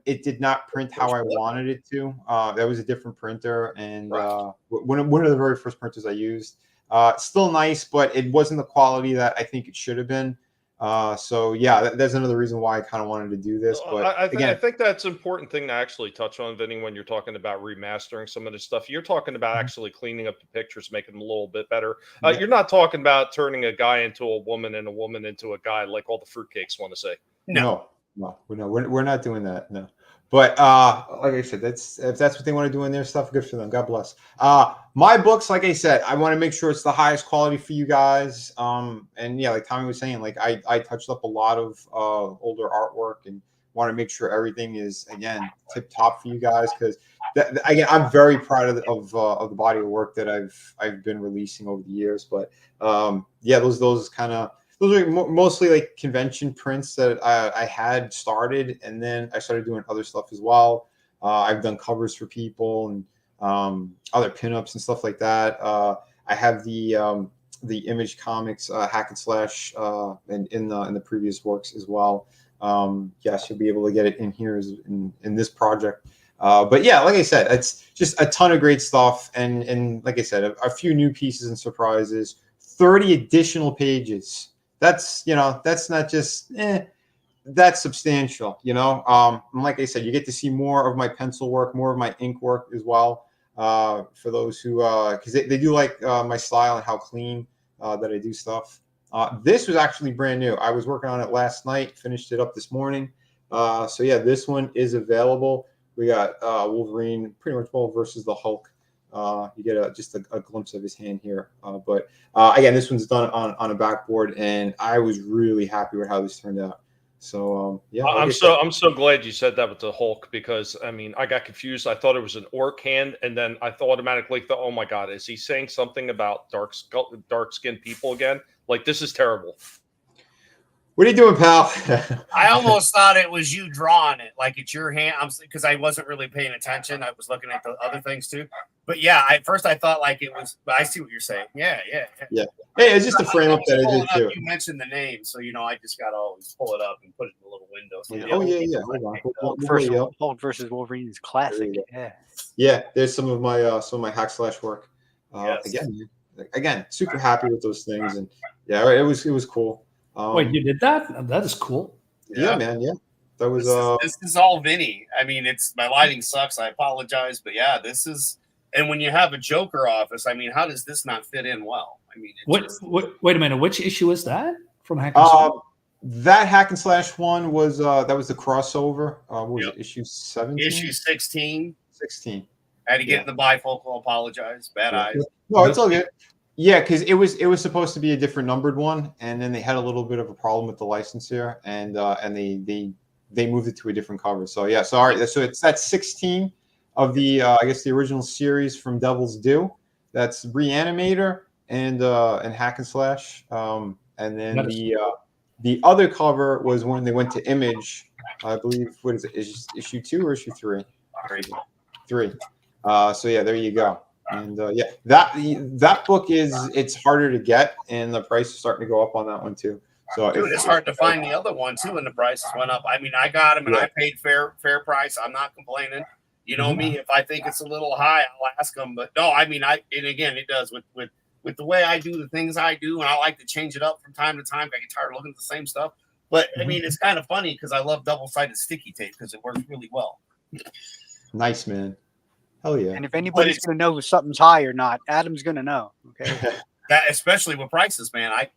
it did not print how I wanted it to. That was a different printer, and one of the very first printers I used. Still nice, but it wasn't the quality that I think it should have been. So yeah, that's another reason why I kind of wanted to do this. But I think that's an important thing to actually touch on, Vinny, when you're talking about remastering some of this stuff. You're talking about actually cleaning up the pictures, making them a little bit better. You're not talking about turning a guy into a woman and a woman into a guy like all the fruitcakes want to say. No, we're not doing that. No. But like I said, if that's what they want to do in their stuff, good for them. God bless. My books, like I said, I want to make sure it's the highest quality for you guys. And yeah, like Tommy was saying, like I touched up a lot of older artwork and want to make sure everything is, again, tip top for you guys, because again, I'm very proud of the body of work that I've been releasing over the years. But yeah, those are mostly like convention prints that I had started, and then I started doing other stuff as well. I've done covers for people and other pinups and stuff like that. I have the Image Comics hack and slash and in the previous works as well. Yes, you'll be able to get it in here in this project. But yeah, like I said, it's just a ton of great stuff, and like I said, a few new pieces and surprises. 30 additional pages. That's not just that's substantial, and like I said, you get to see more of my pencil work, more of my ink work as well, for those who because they do like my style and how clean that I do stuff. This was actually brand new. I was working on it last night, finished it up this morning. So yeah, this one is available. We got Wolverine pretty much versus the Hulk. You get just a glimpse of his hand here. But again, this one's done on a backboard, and I was really happy with how this turned out. So yeah, I'm so glad you said that with the Hulk, because I mean, I got confused. I thought it was an orc hand, and then I automatically thought, oh my god, is he saying something about dark skinned people again? Like, this is terrible. What are you doing, pal? I almost thought it was you drawing it, like it's your hand. Because I wasn't really paying attention. I was looking at the other things too. But yeah, at first I thought like it was. But I see what you're saying. Yeah. Hey, it's just a frame up that I did too. You mentioned the name, so I just got to always pull it up and put it in the little window. So yeah. Hold on. Hulk versus Wolverine is classic. Yeah. There's some of my hack slash work. Yes. Again, super happy with those things, and yeah, it was cool. Wait, you did that? That is cool. Yeah, man. Yeah, that was. This is all Vinny. I mean, my lighting sucks. I apologize, but yeah, this is. And when you have a Joker office, I mean, how does this not fit in well? I mean, wait a minute. Which issue is that from Hack and Slash? That Hack and Slash one was that was the crossover. What was it? Issue 17? Issue 16. 16. I had to get in the bifocal. Apologize. Bad eyes. No, it's all good. Yeah, because it was supposed to be a different numbered one, and then they had a little bit of a problem with the licensor, and they moved it to a different cover. So yeah, so all right, so that's 16 of the I guess the original series from Devil's Due. That's Reanimator and Hack and Slash, and then the other cover was when they went to Image, I believe. What is it? Issue 2 or issue 3? 3. So yeah, there you go. And yeah, that book it's harder to get, and the price is starting to go up on that one too. So dude, it's hard to find the other one too, and the prices went up. I mean, I got them, and I paid fair price. I'm not complaining. You know me, if I think it's a little high, I'll ask them. But no, I mean, and again, it does with the way I do the things I do, and I like to change it up from time to time. I get tired of looking at the same stuff. But I mean, it's kind of funny because I love double-sided sticky tape because it works really well. Nice, man. Hell yeah. And if anybody's going to know if something's high or not, Adam's going to know. Okay. That, especially with prices, man. I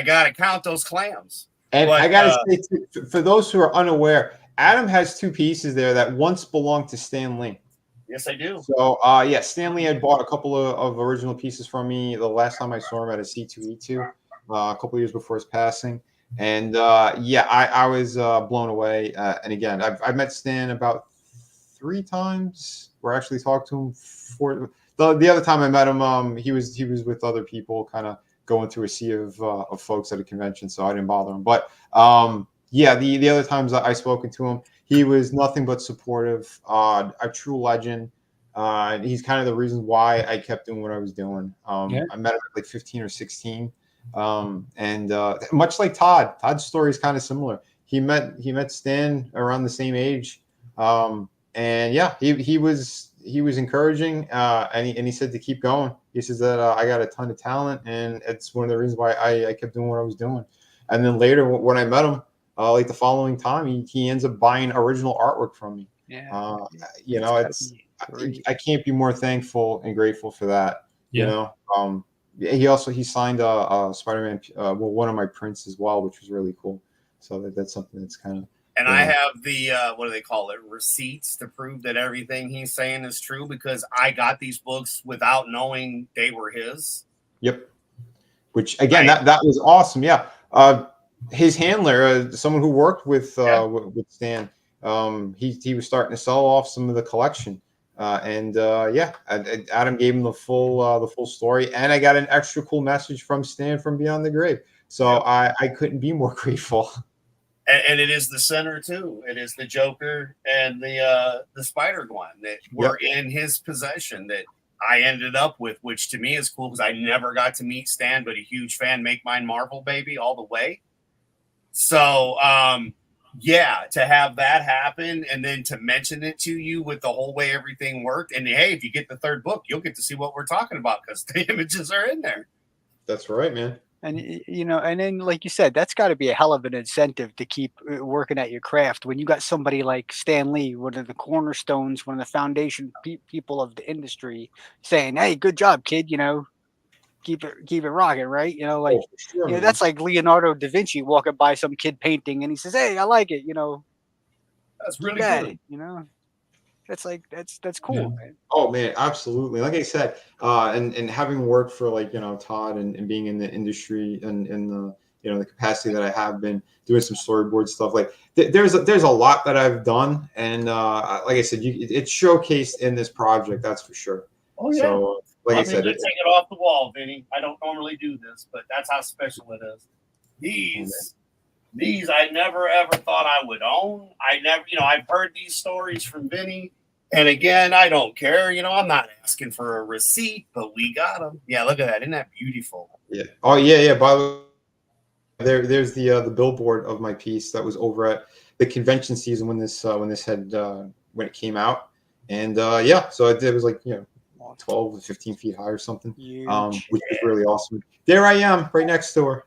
got to count those clams. And I got to say, for those who are unaware, Adam has 2 pieces there that once belonged to Stan Lee. Yes, I do. So, yeah, Stan Lee had bought a couple of original pieces from me the last time I saw him at a C2E2 a couple of years before his passing. And, yeah, I was blown away. And, again, I've met Stan about 3 times. We're actually talked to him for the other time I met him. He was with other people, kind of going through a sea of folks at a convention, so I didn't bother him. But yeah, the other times I spoken to him, he was nothing but supportive. A true legend. He's kind of the reason why I kept doing what I was doing. I met him at like 15 or 16, and much like Todd's story is kind of similar. He met Stan around the same age. And yeah, he was encouraging, and he said to keep going. He says that I got a ton of talent, and it's one of the reasons why I kept doing what I was doing. And then later, when I met him, like the following time, he ends up buying original artwork from me. Yeah, you know, I can't be more thankful and grateful for that. Yeah. You know, he signed a Spider-Man, one of my prints as well, which was really cool. So that's something that's kind of. And I have the what do they call it? Receipts to prove that everything he's saying is true, because I got these books without knowing they were his. Yep. Which again, that was awesome. Yeah. His handler, someone who worked with Stan, he was starting to sell off some of the collection, and Adam gave him the full story, and I got an extra cool message from Stan from Beyond the Grave. So I couldn't be more grateful. And it is the center too. It is the Joker and the Spider-Gwen that were in his possession that I ended up with, which to me is cool because I never got to meet Stan, but a huge fan. Make mine Marvel, baby, all the way. So to have that happen and then to mention it to you with the whole way everything worked, and hey, if you get the 3rd book, you'll get to see what we're talking about because the images are in there. That's right, man. And, you know, and then, like you said, that's got to be a hell of an incentive to keep working at your craft when you got somebody like Stan Lee, one of the cornerstones, one of the foundation people of the industry, saying, "Hey, good job, kid. You know, keep it rocking, right?" You know, like that's like Leonardo da Vinci walking by some kid painting, and he says, "Hey, I like it." You know, that's really good. You know. That's cool, man. Oh man, absolutely. Like I said, and having worked for Todd and being in the industry and in the the capacity that I have been doing some storyboard stuff, like there's a lot that I've done, and like I said, it's showcased in this project, that's for sure. Oh yeah. So I said, take it off the wall, Vinny. I don't normally do this, but that's how special it is. These I never ever thought I would own. I've heard these stories from Vinny. And again, I don't care. I'm not asking for a receipt, but we got them. Yeah, look at that. Isn't that beautiful? Yeah. Oh, yeah. By the way, there's the billboard of my piece that was over at the convention season when it came out, and so it was like 12 to 15 feet high or something, which was really awesome. There I am, right next to her.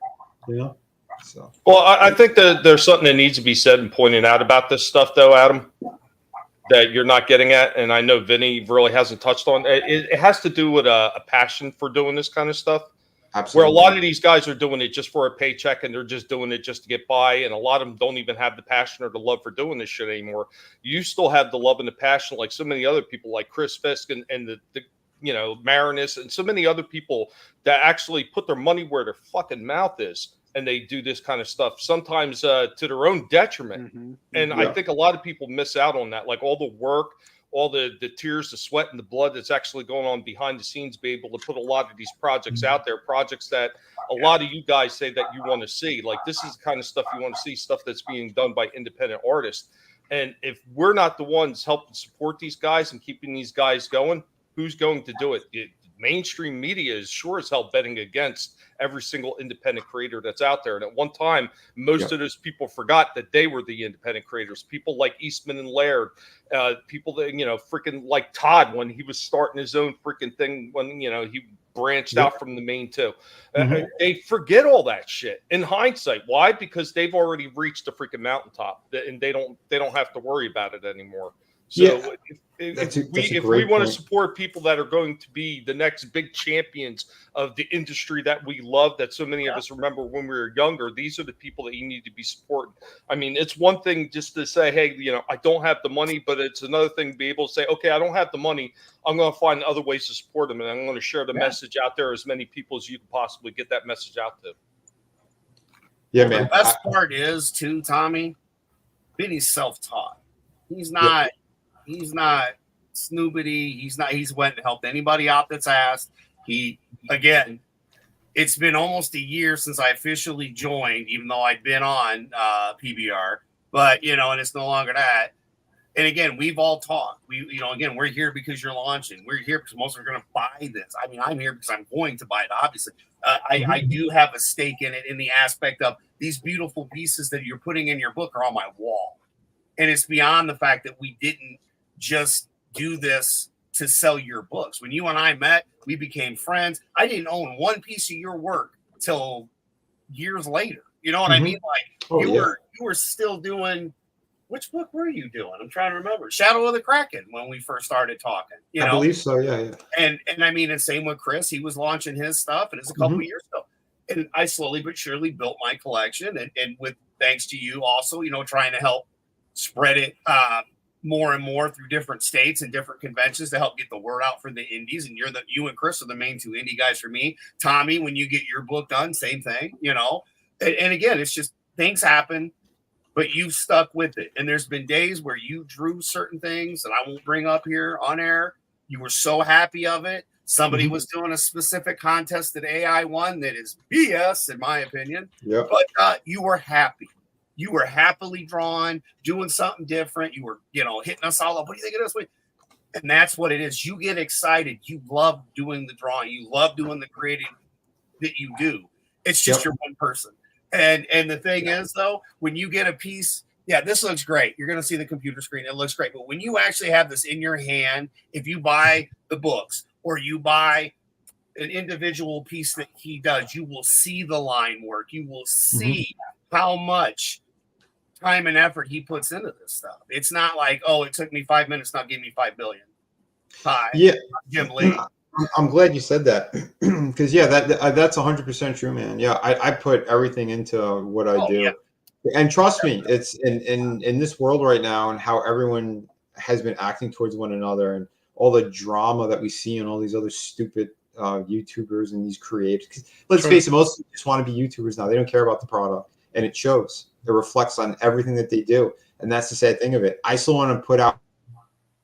So. Well, I think that there's something that needs to be said and pointed out about this stuff, though, Adam, that you're not getting at, and I know Vinny really hasn't touched on. It has to do with a passion for doing this kind of stuff. Where a Absolutely. lot of these guys are doing it just for a paycheck and they're just doing it just to get by. And a lot of them don't even have the passion or the love for doing this shit anymore. You still have the love and the passion, like so many other people, like Chris Fisk and the you know, Marinus and so many other people that actually put their money where their fucking mouth is. And they do this kind of stuff, sometimes to their own detriment. Mm-hmm. And I think a lot of people miss out on that, like all the work, all the tears, the sweat, and the blood that's actually going on behind the scenes, be able to put a lot of these projects out there, projects that a lot of you guys say that you want to see. Like this is the kind of stuff you want to see, stuff that's being done by independent artists. And if we're not the ones helping support these guys and keeping these guys going, who's going to do it? Mainstream media is sure as hell betting against every single independent creator that's out there. And at one time, most of those people forgot that they were the independent creators. People like Eastman and Laird, people that, you know, freaking like Todd when he was starting his own freaking thing, when, you know, he branched out from the main two. They forget all that shit in hindsight. Why? Because they've already reached the freaking mountaintop and they don't have to worry about it anymore. So if we want to support people that are going to be the next big champions of the industry that we love, that so many of us remember when we were younger, these are the people that you need to be supporting. I mean, it's one thing just to say, hey, you know, I don't have the money, but it's another thing to be able to say, okay, I don't have the money. I'm going to find other ways to support them. And I'm going to share the message out there as many people as you can possibly get that message out to. Yeah, man. The best part is too, Tommy, Vinny's self-taught. He's not snoobity. He's went and helped anybody out that's asked. Again, it's been almost a year since I officially joined, even though I'd been on PBR, but you know, and it's no longer that. And again, we've all talked. Again, we're here because you're launching. We're here because most are going to buy this. I mean, I'm here because I'm going to buy it, obviously. I do have a stake in it in the aspect of these beautiful pieces that you're putting in your book are on my wall. And it's beyond the fact that we didn't just do this to sell your books. When you and I met, we became friends. I didn't own one piece of your work till years later. You know what I mean? Like you were still doing. Which book were you doing? I'm trying to remember. Shadow of the Kraken when we first started talking. I believe so. Yeah. And I mean, and same with Chris. He was launching his stuff, and it's a couple of years ago. And I slowly but surely built my collection, and with thanks to you also, you know, trying to help spread it more and more through different states and different conventions to help get the word out for the indies. And you and Chris are the main two indie guys for me. Tommy, when you get your book done, same thing, you know. And again, it's just things happen, but you've stuck with it. And there's been days where you drew certain things that I won't bring up here on air. You were so happy of it. Somebody was doing a specific contest that AI won that is BS, in my opinion. Yeah. But you were happy. You were happily drawn, doing something different. You were, you know, hitting us all up. What do you think of this? And that's what it is. You get excited. You love doing the drawing. You love doing the creating that you do. It's just you're one person. And the thing is, though, when you get a piece, this looks great. You're going to see the computer screen. It looks great. But when you actually have this in your hand, if you buy the books or you buy an individual piece that he does, you will see the line work. You will see how much time and effort he puts into this stuff. It's not like, oh, it took me 5 minutes, now give me 5 billion. Hi, Jim Lee. I'm glad you said that because that's 100% true, man. Yeah, I put everything into what I do, and trust me, it's in this world right now and how everyone has been acting towards one another and all the drama that we see and all these other stupid YouTubers and these creators. Let's face it, most people just want to be YouTubers now. They don't care about the product, and it shows. It reflects on everything that they do, and that's the sad thing of it. I still want to put out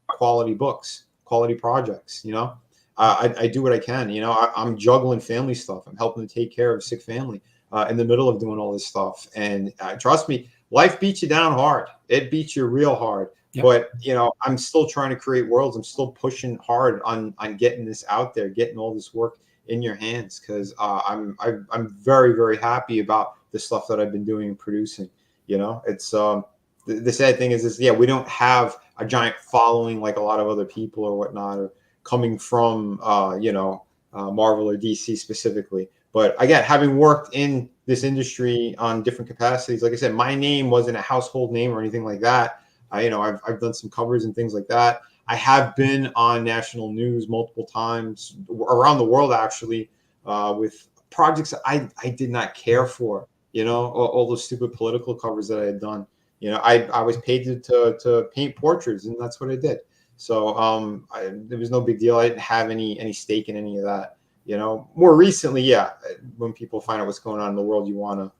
quality books, quality projects. You know, I do what I can. You know, I'm juggling family stuff. I'm helping to take care of a sick family in the middle of doing all this stuff. And trust me, life beats you down hard. It beats you real hard. Yep. But you know, I'm still trying to create worlds. I'm still pushing hard on getting this out there, getting all this work in your hands, because I'm very, very happy about the stuff that I've been doing and producing. You know, it's the sad thing is we don't have a giant following like a lot of other people or whatnot, or coming from Marvel or DC specifically. But again, having worked in this industry on different capacities, like I said, my name wasn't a household name or anything like that. I've done some covers and things like that. I have been on national news multiple times around the world, actually, with projects I did not care for. You know, all those stupid political covers that I had done. You know, I was paid to paint portraits, and that's what I did. So there was no big deal. I didn't have any stake in any of that. You know, more recently, yeah, when people find out what's going on in the world, you want to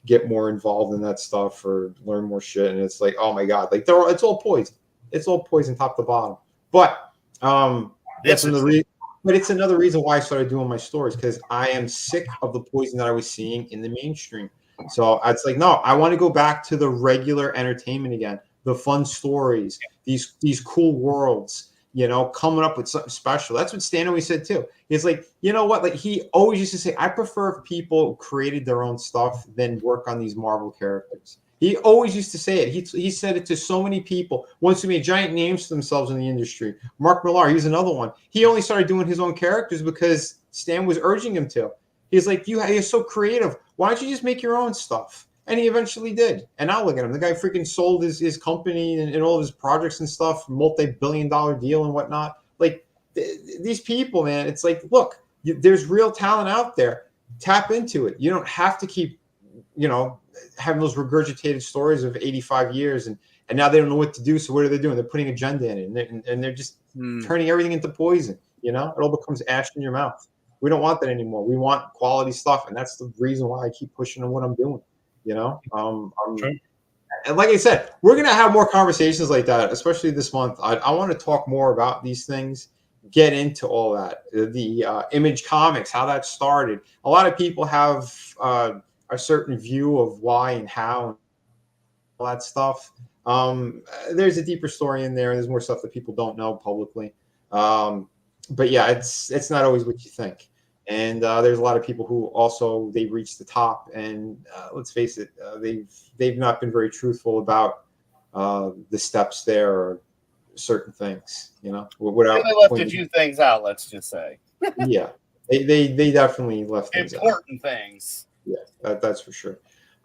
get more involved in that stuff or learn more shit. And it's like, oh my God, like it's all poison. It's all poison top to bottom. But that's but it's another reason why I started doing my stories, because I am sick of the poison that I was seeing in the mainstream. So it's like, no, I want to go back to the regular entertainment again, the fun stories, these cool worlds, you know, coming up with something special. That's what Stan always said too. He's like, you know what? Like he always used to say, I prefer if people created their own stuff than work on these Marvel characters. He always used to say it. He said it to so many people. Once who made giant names for themselves in the industry. Mark Millar, he's another one. He only started doing his own characters because Stan was urging him to. He's like, you're so creative. Why don't you just make your own stuff? And he eventually did. And now look at him. The guy freaking sold his company and all of his projects and stuff, multi-billion-dollar deal and whatnot. Like these people, man, it's like, look, there's real talent out there. Tap into it. You don't have to keep, you know, having those regurgitated stories of 85 years and now they don't know what to do. So what are they doing? They're putting agenda in it and they're just turning everything into poison. You know, it all becomes ash in your mouth. We don't want that anymore. We want quality stuff. And that's the reason why I keep pushing on what I'm doing. You know, and like I said, we're going to have more conversations like that, especially this month. I want to talk more about these things, get into all that, the Image Comics, how that started. A lot of people have a certain view of why and how and all that stuff. There's a deeper story in there. There's more stuff that people don't know publicly. But yeah, it's not always what you think. And there's a lot of people who also they've reached the top, and let's face it, they've not been very truthful about the steps there or certain things. You know, without they left a few things out. Let's just say. Yeah, they definitely left things important things. Yeah, that's for sure.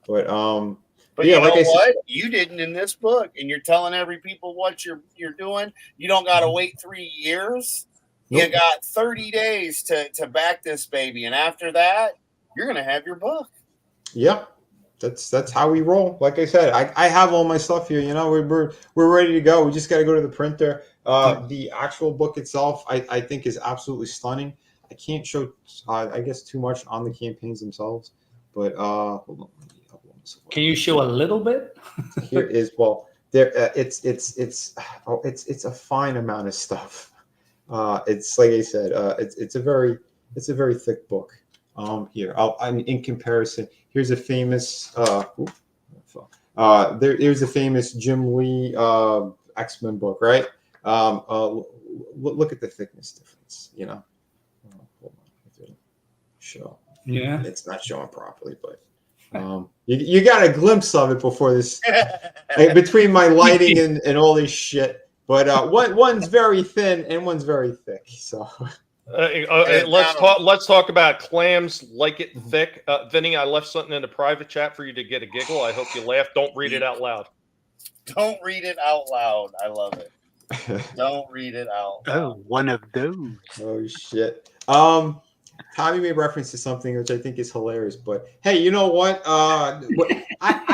But yeah, you know like what? Said, you didn't in this book, and you're telling every people what you're doing. You don't got to wait 3 years. Nope. You got 30 days to back this baby, and after that, you're gonna have your book. Yep, that's how we roll. Like I said, I have all my stuff here. You know, we're ready to go. We just got to go to the printer. The actual book itself, I think, is absolutely stunning. I can't show, I guess, too much on the campaigns themselves, but hold on. Can you show a little bit? Here is there. It's a fine amount of stuff. It's like I said, it's a very thick book. Here, in comparison, here's a famous there's a famous Jim Lee X-Men book, right? Look at the thickness difference. You know, hold on, show. Yeah, it's not showing properly, but you got a glimpse of it before this, between my lighting and all this shit. But one's very thin and one's very thick. So let's talk about clams. Like it thick, Vinny. I left something in the private chat for you to get a giggle. I hope you laugh. Don't read it out loud. Don't read it out loud. I love it. Don't read it out loud. Oh, one of those. Oh shit. Tommy made reference to something which I think is hilarious, but hey, you know what? I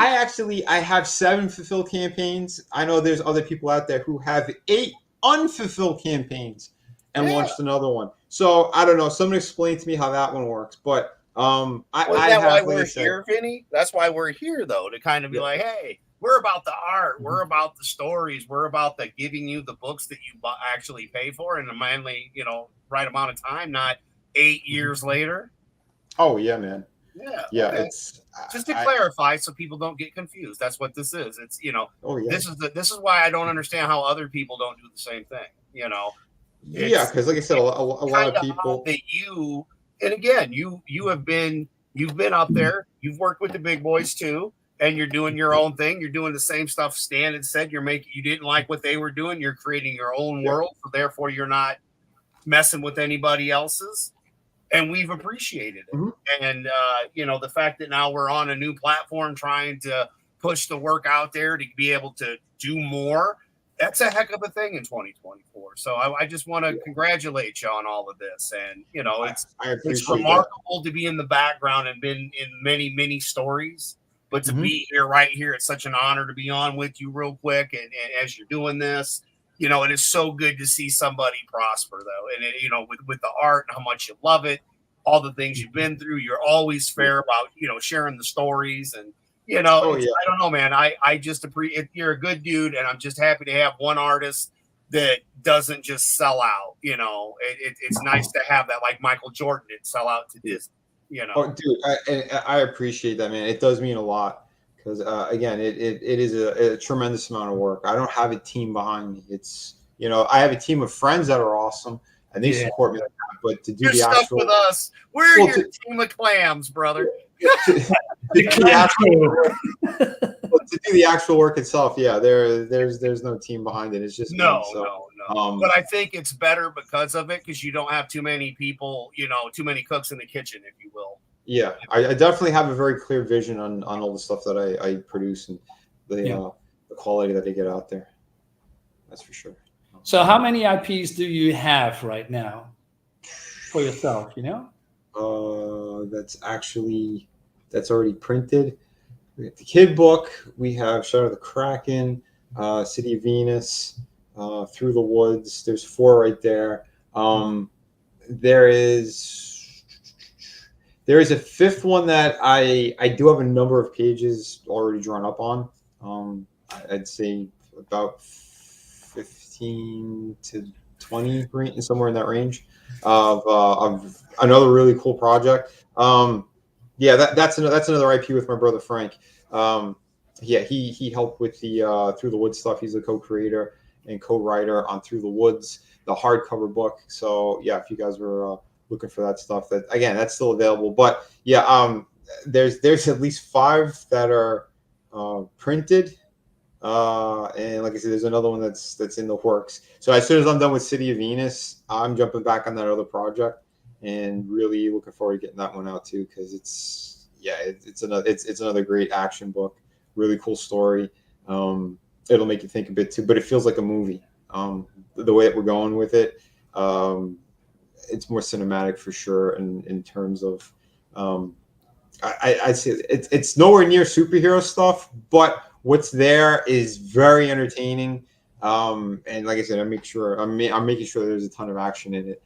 have 7 fulfilled campaigns. I know there's other people out there who have 8 unfulfilled campaigns and launched another one. So I don't know. Someone explain to me how that one works. But that's why we're here, Vinny. That's why we're here, though, to kind of be like, hey, we're about the art, we're about the stories, we're about the giving you the books that you actually pay for in the manly, right amount of time, not 8 years later. Oh yeah, man. Yeah. Okay. It's just to clarify so people don't get confused. That's what this is. It's this is why I don't understand how other people don't do the same thing. Because like I said, a lot of people that and again, you've been up there, you've worked with the big boys too, and you're doing your own thing. You're doing the same stuff Stan had said. You didn't like what they were doing. You're creating your own world, so therefore you're not messing with anybody else's. And we've appreciated it. Mm-hmm. And, the fact that now we're on a new platform trying to push the work out there to be able to do more. that's a heck of a thing in 2024. So I just want to congratulate you on all of this. And, you know, I it's appreciate remarkable to be in the background and been in many, many stories. But to be here right here, it's such an honor to be on with you real quick. And as you're doing this, you know, it is so good to see somebody prosper, though. And, you know, with the art and how much you love it, all the things you've been through, you're always fair about, you know, sharing the stories. And, you know, Oh yeah. I don't know, man. I just appreciate you're a good dude, and I'm just happy to have one artist that doesn't just sell out. You know, it's nice to have that, like Michael Jordan didn't sell out to Disney. You know, Oh, dude, I appreciate that, man. It does mean a lot because, again, it is a tremendous amount of work. I don't have a team behind me. It's, you know, I have a team of friends that are awesome and they Yeah. support me like that. But to do you're the stuck actual, with us. We're Well, your team of clams, brother. to do the actual work itself, yeah, there's no team behind it. It's just No, me. So, no. But I think it's better because of it, because you don't have too many people, you know, too many cooks in the kitchen, if you will. yeah, I definitely have a very clear vision on all the stuff that I produce and the quality that they get out there. That's for sure. So how many IPs do you have right now for yourself? You know? That's already printed. We have the kid book. We have Shadow of the Kraken, City of Venus, Through the Woods. There's 4 right there. There is a 5th one that I do have a number of pages already drawn up on. I'd say about 15 to 20, somewhere in that range of another really cool project. Yeah, that's another IP with my brother Frank. Yeah, he helped with the Through the Woods stuff. He's a co-creator and co-writer on Through the Woods, the hardcover book. So yeah, if you guys were looking for that stuff, that's still available. But yeah, there's at least 5 that are printed. And like I said, there's another one that's in the works. So as soon as I'm done with City of Venus, I'm jumping back on that other project and really looking forward to getting that one out too, because it's another great action book, really cool story. It'll make you think a bit too, but it feels like a movie. The way that we're going with it, it's more cinematic for sure. In terms of, I'd say it's nowhere near superhero stuff, but what's there is very entertaining. And like I said, I'm making sure there's a ton of action in it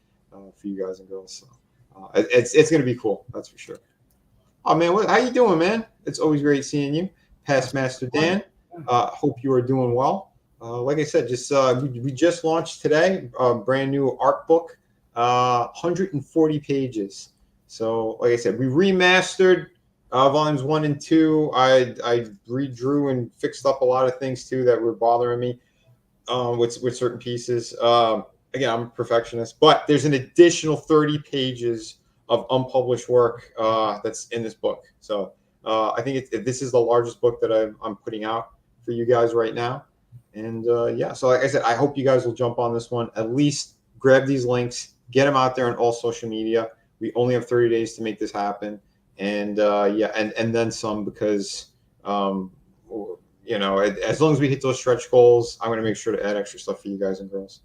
for you guys and girls. So it's gonna be cool, that's for sure. Oh man, how you doing, man? It's always great seeing you, Past Master Dan. Hope you are doing well. Like I said, we just launched today a brand new art book, 140 pages. So like I said, we remastered volumes 1 and 2. I redrew and fixed up a lot of things too that were bothering me with certain pieces. Again, I'm a perfectionist, but there's an additional 30 pages of unpublished work that's in this book. So I think this is the largest book that I'm putting out for you guys right now. And yeah, so like I said, I hope you guys will jump on this one. At least grab these links, get them out there on all social media. We only have 30 days to make this happen. And yeah, and then some, because you know, as long as we hit those stretch goals, I'm going to make sure to add extra stuff for you guys and girls.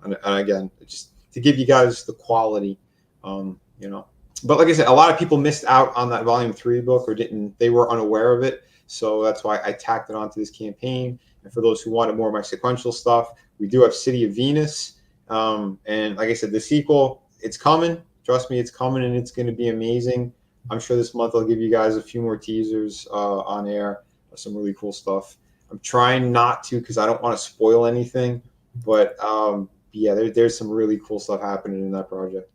And again, just to give you guys the quality, you know. But like I said, a lot of people missed out on that volume 3 book, or they were unaware of it. So that's why I tacked it onto this campaign. And for those who wanted more of my sequential stuff, we do have City of Venus. And like I said, the sequel, it's coming. Trust me, it's coming, and it's going to be amazing. I'm sure this month I'll give you guys a few more teasers on air of some really cool stuff. I'm trying not to, because I don't want to spoil anything. But yeah, there's some really cool stuff happening in that project.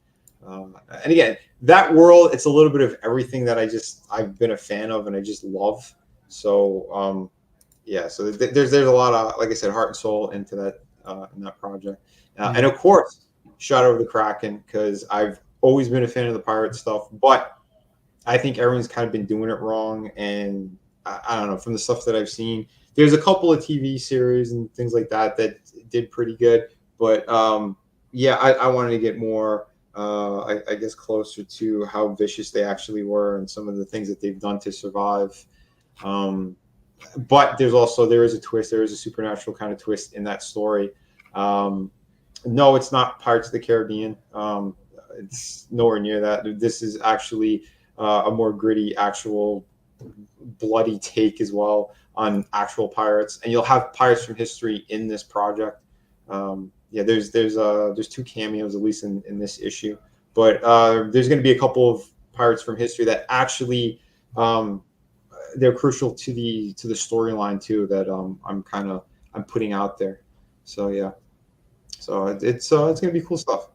And again, that world, it's a little bit of everything that I've been a fan of and I just love. So yeah, so there's a lot of, like I said, heart and soul into that in that project. And of course, Shadow of the Kraken, because I've always been a fan of the pirate stuff, but I think everyone's kind of been doing it wrong. And I don't know, from the stuff that I've seen, there's a couple of TV series and things like that did pretty good. But yeah, I wanted to get more, I guess, closer to how vicious they actually were and some of the things that they've done to survive. but there is a twist. There is a supernatural kind of twist in that story. No, it's not Pirates of the Caribbean. It's nowhere near that. This is actually a more gritty, actual bloody take as well on actual pirates, and you'll have pirates from history in this project. There's 2 cameos at least in this issue, but there's going to be a couple of pirates from history that actually they're crucial to the storyline too, that I'm putting out there. So yeah, so it's going to be cool stuff.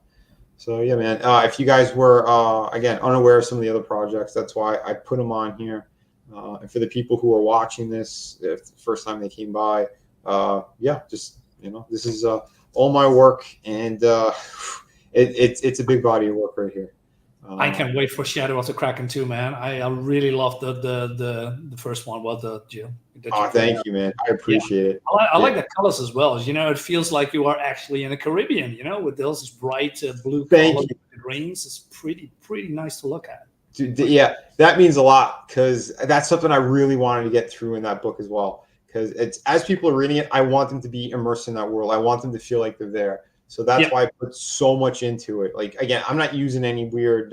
So yeah, man. If you guys were again unaware of some of the other projects, that's why I put them on here. And for the people who are watching this, if the first time they came by, just this is all my work, and it's a big body of work right here. I can't wait for Shadow of the Kraken too, man. I really love the first one. Well, thank you, man. I appreciate it. I like the colors as well. It feels like you are actually in the Caribbean. With those bright blue colors, greens. It's pretty nice to look at. Yeah, that means a lot, because that's something I really wanted to get through in that book as well. Because it's, as people are reading it, I want them to be immersed in that world. I want them to feel like they're there. So that's why I put so much into it. Like, again, I'm not using any weird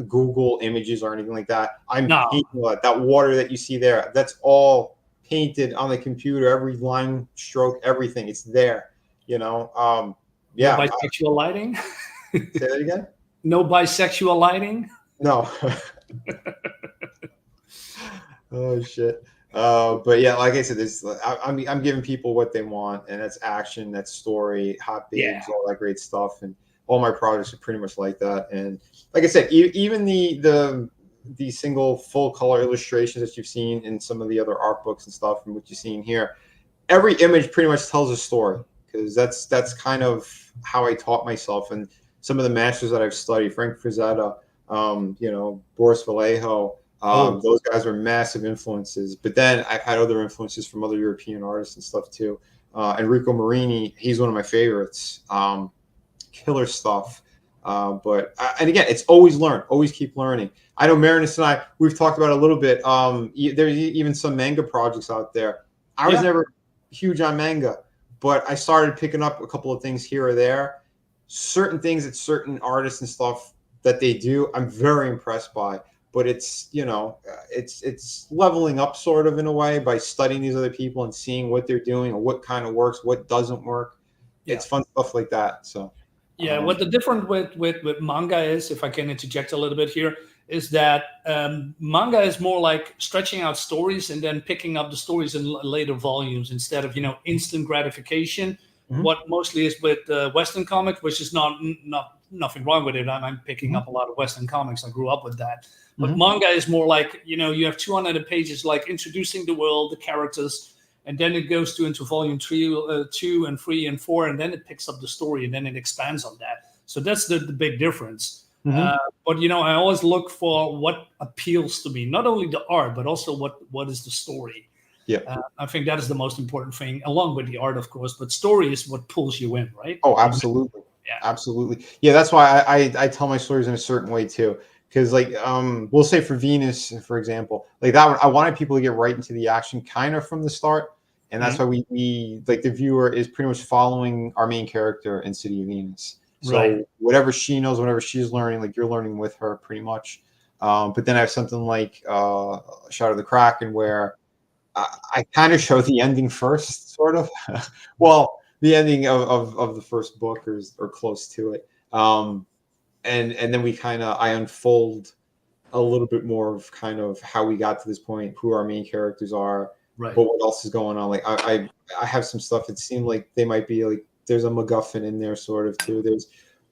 Google images or anything like that. I'm painting that water that you see there. That's all painted on the computer. Every line stroke, everything. It's there. No bisexual lighting. Say that again. No bisexual lighting. No. Oh shit. But yeah, like I said, I'm giving people what they want, and that's action, that's story, hot babes, all that great stuff, and all my projects are pretty much like that. And like I said, even the single full color illustrations that you've seen in some of the other art books and stuff, and what you've seen here, every image pretty much tells a story, because that's kind of how I taught myself. And some of the masters that I've studied, Frank Frazetta, Boris Vallejo, those guys are massive influences. But then I've had other influences from other European artists and stuff too. Enrico Marini, he's one of my favorites. Killer stuff. And again, it's always learn, always keep learning. I know Marinus and we've talked about it a little bit. There's even some manga projects out there. I was never huge on manga, but I started picking up a couple of things here or there. Certain things that certain artists and stuff that they do, I'm very impressed by. But it's it's leveling up sort of in a way by studying these other people and seeing what they're doing and what kind of works, what doesn't work. It's fun stuff like that. So what the difference with manga is, if I can interject a little bit here, is that manga is more like stretching out stories and then picking up the stories in later volumes instead of instant gratification. Mm-hmm. What mostly is with Western comics, which is nothing wrong with it. I'm picking up a lot of Western comics. I grew up with that. But manga is more like, you have 200 pages like introducing the world, the characters, and then it goes into volume 2 and 3 and 4, and then it picks up the story and then it expands on that. So that's the big difference. Mm-hmm. But I always look for what appeals to me, not only the art, but also what is the story. Yeah, I think that is the most important thing, along with the art, of course. But story is what pulls you in, right? Oh, absolutely. Yeah, absolutely. Yeah, that's why I tell my stories in a certain way too. Because we'll say for Venus, for example, like that one, I wanted people to get right into the action kind of from the start, and that's why we like the viewer is pretty much following our main character in City of Venus. So whatever she knows, whatever she's learning, like you're learning with her pretty much. But then I have something like Shadow of the Kraken where I kind of show the ending first, sort of. Well, the ending of the first book or close to it. And then I unfold a little bit more of kind of how we got to this point, who our main characters are, but what else is going on. Like I have some stuff that seemed like they might be like there's a MacGuffin in there sort of too. There's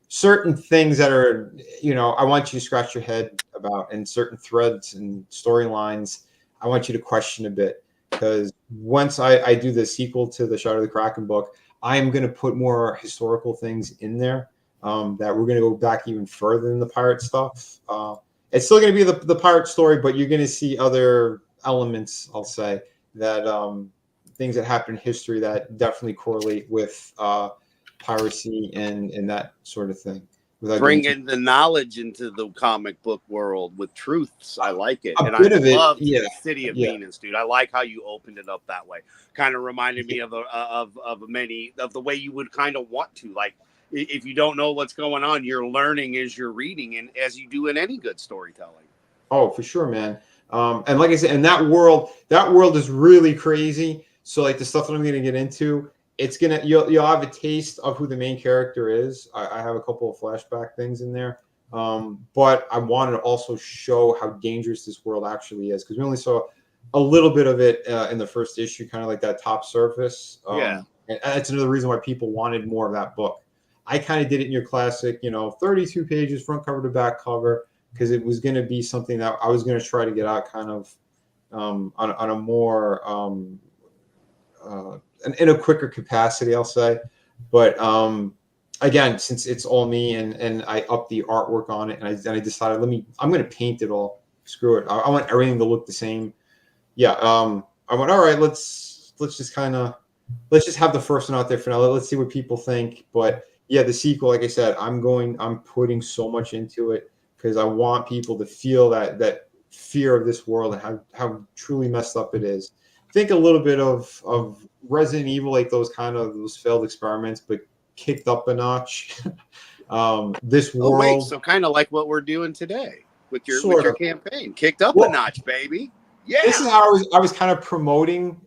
certain things that are, I want you to scratch your head about, and certain threads and storylines I want you to question a bit, because once I do the sequel to the Shadow of the Kraken book, I'm going to put more historical things in there. That we're going to go back even further than the pirate stuff. It's still going to be the pirate story, but you're going to see other elements, I'll say, that things that happen in history that definitely correlate with piracy and that sort of thing. without getting Bringing the knowledge into the comic book world with truths. I like it. a And bit I of it. love Yeah, City of yeah. Venus, dude. I like how you opened it up that way. Kind of reminded me of many of the way you would kind of want to. Like, if you don't know what's going on, you're learning as you're reading, and as you do in any good storytelling. Oh, for sure, man. And like I said, and that world is really crazy. So like the stuff that I'm going to get into, you'll have a taste of who the main character is. I have a couple of flashback things in there, but I wanted to also show how dangerous this world actually is, because we only saw a little bit of it in the first issue, kind of like that top surface. Yeah. And that's another reason why people wanted more of that book. I kind of did it in your classic, 32 pages, front cover to back cover, because it was going to be something that I was going to try to get out kind of on a more in a quicker capacity, I'll say. But again, since it's all me and I upped the artwork on it, and I decided I'm going to paint it all. Screw it. I want everything to look the same. Yeah. I went, all right, let's just have the first one out there for now. Let's see what people think. But yeah, the sequel, like I said, I'm putting so much into it, because I want people to feel that fear of this world and how truly messed up it is. Think a little bit of Resident Evil, like those failed experiments, but kicked up a notch. This Oh wait, world, so kind of like what we're doing today with your sort of. campaign, kicked up Well, a notch, baby. Yeah. This is how I was kind of promoting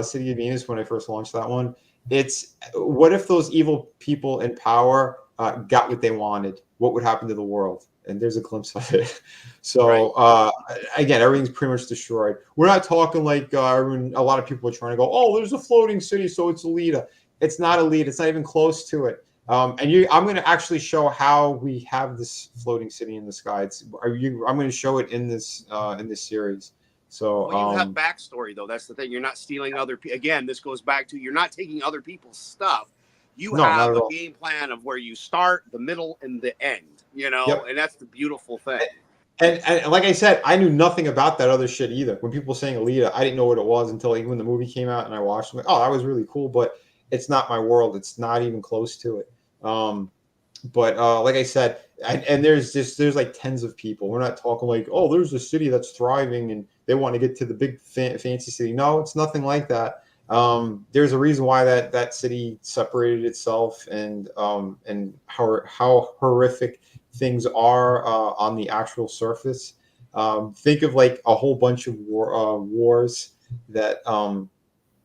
City of Venus when I first launched that one. It's what if those evil people in power got what they wanted? What would happen to the world? And there's a glimpse of it. So again, everything's pretty much destroyed. We're not talking like a lot of people are trying to go, oh, there's a floating city, so it's Alita. It's not Alita. It's not even close to it. I'm going to actually show how we have this floating city in the sky. I'm going to show it in this series. So well, you have backstory, though. That's the thing. You're not stealing other people. Again, this goes back to you're not taking other people's stuff. You have a game plan of where you start, the middle, and the end. Yep. And that's the beautiful thing. And like I said, I knew nothing about that other shit either. When people were saying Alita, I didn't know what it was until when the movie came out and I watched it. I'm like, oh, that was really cool, but it's not my world. It's not even close to it. But like I said, and there's like tens of people. We're not talking like, oh, there's a city that's thriving and they want to get to the big fancy city. No, it's nothing like that. There's a reason why that city separated itself, and how horrific things are on the actual surface. Think of like a whole bunch of wars that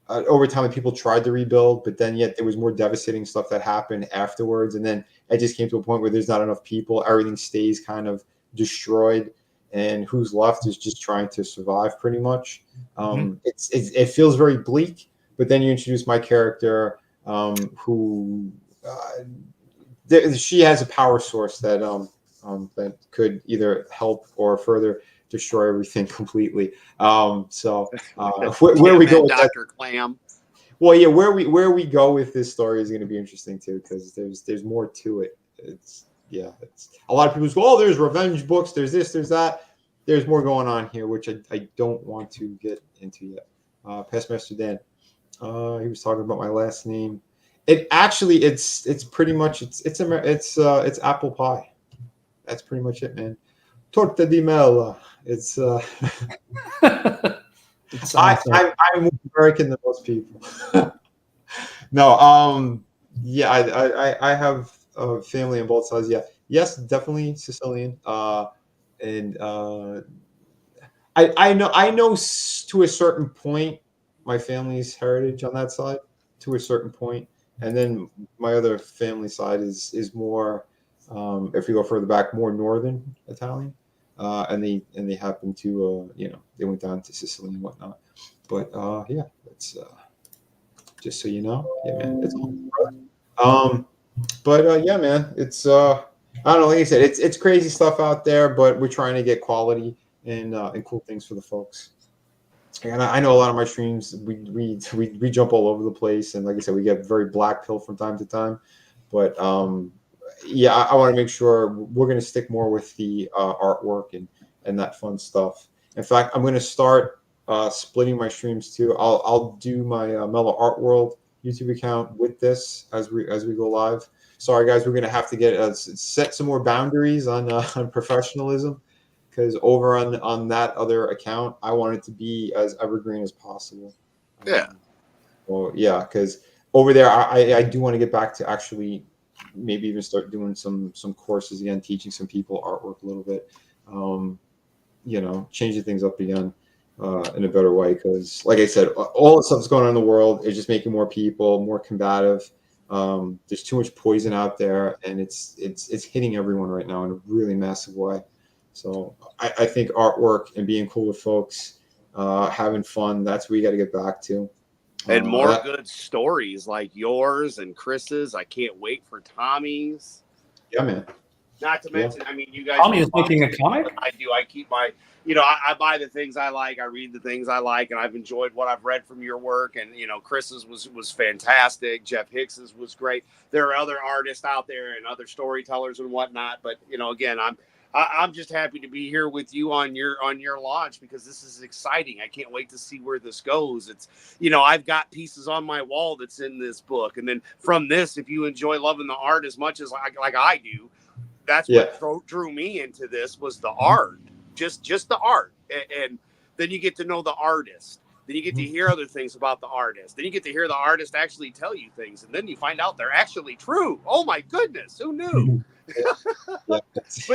over time people tried to rebuild, but then yet there was more devastating stuff that happened afterwards, and then it just came to a point where there's not enough people. Everything stays kind of destroyed, and who's left is just trying to survive pretty much. It feels very bleak, but then you introduce my character, who she has a power source that could either help or further destroy everything completely. So where we go with Dr. Clam. Well, yeah, where we go with this story is going to be interesting too, because there's more to it. It's a lot of people go, oh, there's revenge books, there's this, there's that. There's more going on here, which I don't want to get into yet. Pastmaster Dan, he was talking about my last name. It actually it's pretty much it's apple pie. That's pretty much it, man. Torta di mela. It's I'm more American than most people. No, yeah, I have family on both sides. Yeah, yes, definitely Sicilian. And I know to a certain point my family's heritage on that side, to a certain point, and then my other family side is more, if we go further back, more northern Italian. And they happen to they went down to Sicily and whatnot. But yeah, it's just so you know, yeah, man, it's but yeah, man, it's I don't know, like I said, it's crazy stuff out there, but we're trying to get quality and cool things for the folks. And I know a lot of my streams, we jump all over the place, and like I said, we get very black pill from time to time, but yeah, I want to make sure we're going to stick more with the artwork and that fun stuff. In fact, I'm going to start splitting my streams too. I'll do my Mellow Art World YouTube account with this as we go live. sorry guys, we're gonna have to get set some more boundaries on on professionalism, because over on that other account, I want it to be as evergreen as possible. Yeah. Well, yeah, because over there, I do want to get back to actually maybe even start doing some courses again, teaching some people artwork a little bit. You know, changing things up again in a better way. Because, like I said, all the stuff that's going on in the world is just making more people more combative. There's too much poison out there, and it's hitting everyone right now in a really massive way. So I think artwork and being cool with folks, having fun, that's where you got to get back to. And more good stories like yours and Chris's. I can't wait for Tommy's. Yeah, man. Not to mention, I mean, you guys. Tommy is making a comic? I do. I keep my, you know, I buy the things I like. I read the things I like, and I've enjoyed what I've read from your work. And, you know, Chris's was fantastic. Jeff Hicks's was great. There are other artists out there and other storytellers and whatnot. But, you know, again, I'm just happy to be here with you on your launch, because this is exciting. I can't wait to see where this goes. It's, you know, I've got pieces on my wall that's in this book, and then from this, if you enjoy loving the art as much as like I do, that's what drew me into this, was the art, just the art, and then you get to know the artist. Then you get to hear other things about the artist. Then you get to hear the artist actually tell you things, and then you find out they're actually true. Oh my goodness, who knew? But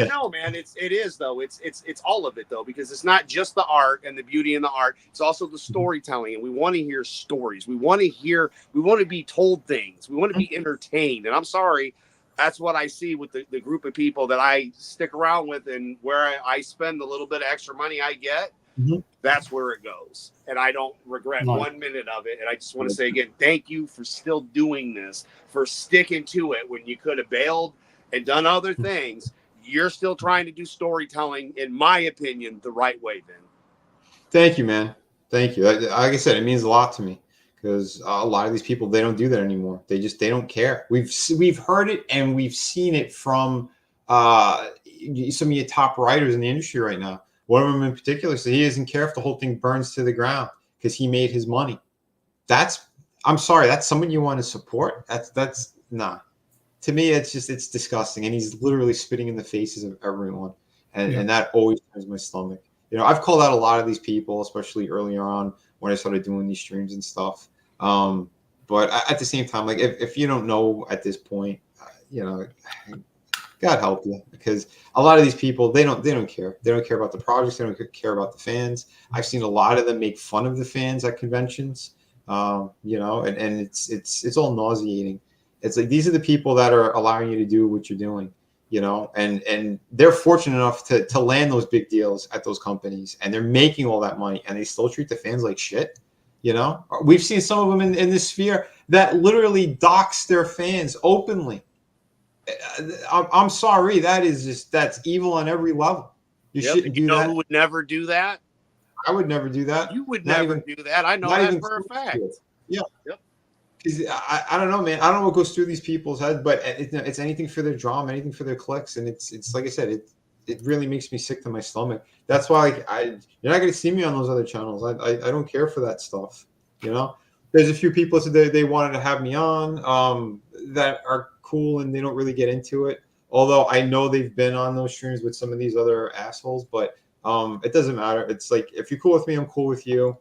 no, man, it is though. It's all of it though, because it's not just the art and the beauty in the art. It's also the storytelling, and we want to hear stories. We want to be told things. We want to be entertained. And I'm sorry, that's what I see with the group of people that I stick around with, and where I spend the little bit of extra money I get. That's where it goes, and I don't regret 1 minute of it. And I just want to say again, thank you for still doing this, for sticking to it when you could have bailed and done other things. You're still trying to do storytelling, in my opinion, the right way, Vin. Thank you, man. Thank you. Like I said, it means a lot to me, because a lot of these people, they don't do that anymore. They don't care. We've heard it, and we've seen it from some of your top writers in the industry right now. One of them in particular said he doesn't care if the whole thing burns to the ground because he made his money. I'm sorry, that's someone you want to support? That's nah. To me, it's disgusting. And he's literally spitting in the faces of everyone. And that always turns my stomach. You know, I've called out a lot of these people, especially earlier on when I started doing these streams and stuff. But at the same time, like if you don't know at this point, you know, God help you, because a lot of these people, they don't care. They don't care about the projects. They don't care about the fans. I've seen a lot of them make fun of the fans at conventions, you know, and it's all nauseating. It's like, these are the people that are allowing you to do what you're doing, you know, and they're fortunate enough to land those big deals at those companies, and they're making all that money, and they still treat the fans like shit. You know, we've seen some of them in this sphere that literally dox their fans openly. I'm sorry, that's evil on every level. You shouldn't do that. Who would never do that? I would never do that. You would never do that. I know that for a fact. Yeah. Yep. I don't know, man. I don't know what goes through these people's heads, but it's anything for their drama, anything for their clicks, and it's like I said, it really makes me sick to my stomach. That's why you're not going to see me on those other channels. I don't care for that stuff. You know, there's a few people that they wanted to have me on that are cool, and they don't really get into it. Although I know they've been on those streams with some of these other assholes, but it doesn't matter. It's like, if you're cool with me, I'm cool with you.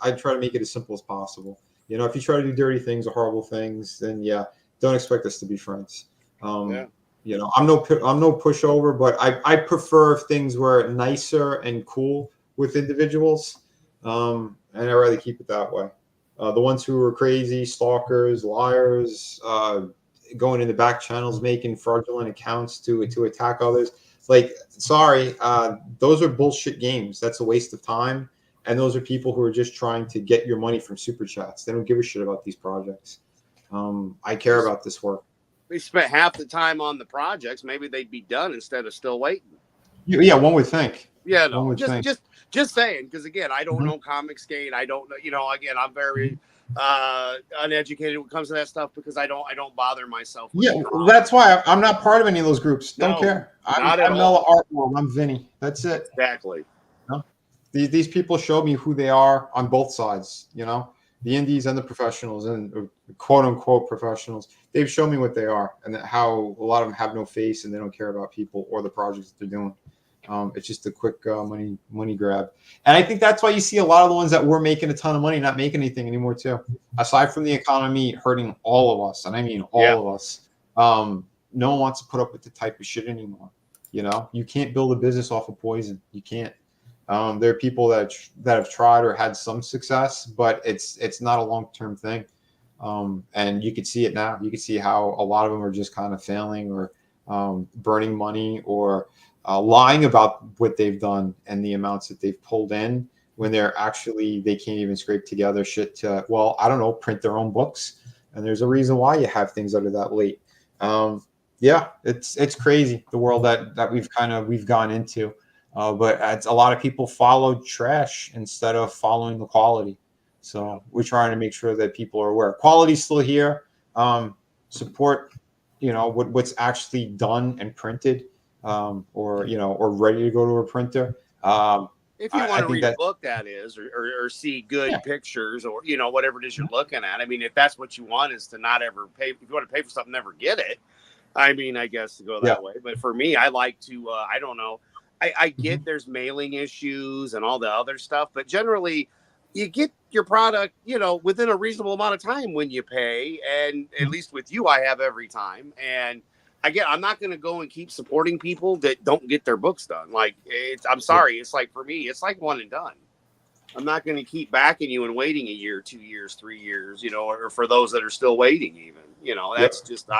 I try to make it as simple as possible. You know, if you try to do dirty things or horrible things, then don't expect us to be friends. You know, I'm no pushover, but I prefer if things were nicer and cool with individuals, and I'd rather keep it that way. The ones who are crazy, stalkers, liars, going in the back channels, making fraudulent accounts to attack others. Like, sorry, those are bullshit games. That's a waste of time. And those are people who are just trying to get your money from super chats. They don't give a shit about these projects. I care about this work. They spent half the time on the projects. Maybe they'd be done instead of still waiting. Yeah, one would think. Yeah, no, just saying, because again, I don't know Comic Skate. I don't know, you know, again, I'm very uneducated when it comes to that stuff, because I don't bother myself with that's why I'm not part of any of those groups. Don't care. I'm Noah Artworld. I'm Vinny. That's it. Exactly. You know? These people show me who they are on both sides, you know, the indies and the professionals and quote unquote professionals, they've shown me what they are and that how a lot of them have no face and they don't care about people or the projects that they're doing. It's just a quick money grab. And I think that's why you see a lot of the ones that were making a ton of money not making anything anymore too. Aside from the economy hurting all of us, and I mean all of us, no one wants to put up with the type of shit anymore. You know, you can't build a business off of poison. You can't. There are people that have tried or had some success, but it's not a long-term thing. And you can see it now. You can see how a lot of them are just kind of failing or burning money or lying about what they've done and the amounts that they've pulled in when they can't even scrape together shit to, well, I don't know, print their own books. And there's a reason why you have things that are that late. Yeah, it's crazy, the world that we've gone into. But it's, a lot of people follow trash instead of following the quality. So we're trying to make sure that people are aware. Quality's still here. Support, what's actually done and printed, or ready to go to a printer. If you want to read that, a book, that is, or see good pictures, or whatever it is you're looking at. I mean, if that's what you want, is to not ever pay. If you want to pay for something, never get it. I mean, I guess to go that way. But for me, I like to. I don't know. I get there's mailing issues and all the other stuff, but generally, you get your product, within a reasonable amount of time when you pay. And at least with you, I have every time. And I'm not going to go and keep supporting people that don't get their books done. Like, I'm sorry. It's like, for me, it's like one and done. I'm not going to keep backing you and waiting a year, 2 years, 3 years, or for those that are still waiting even, that's just,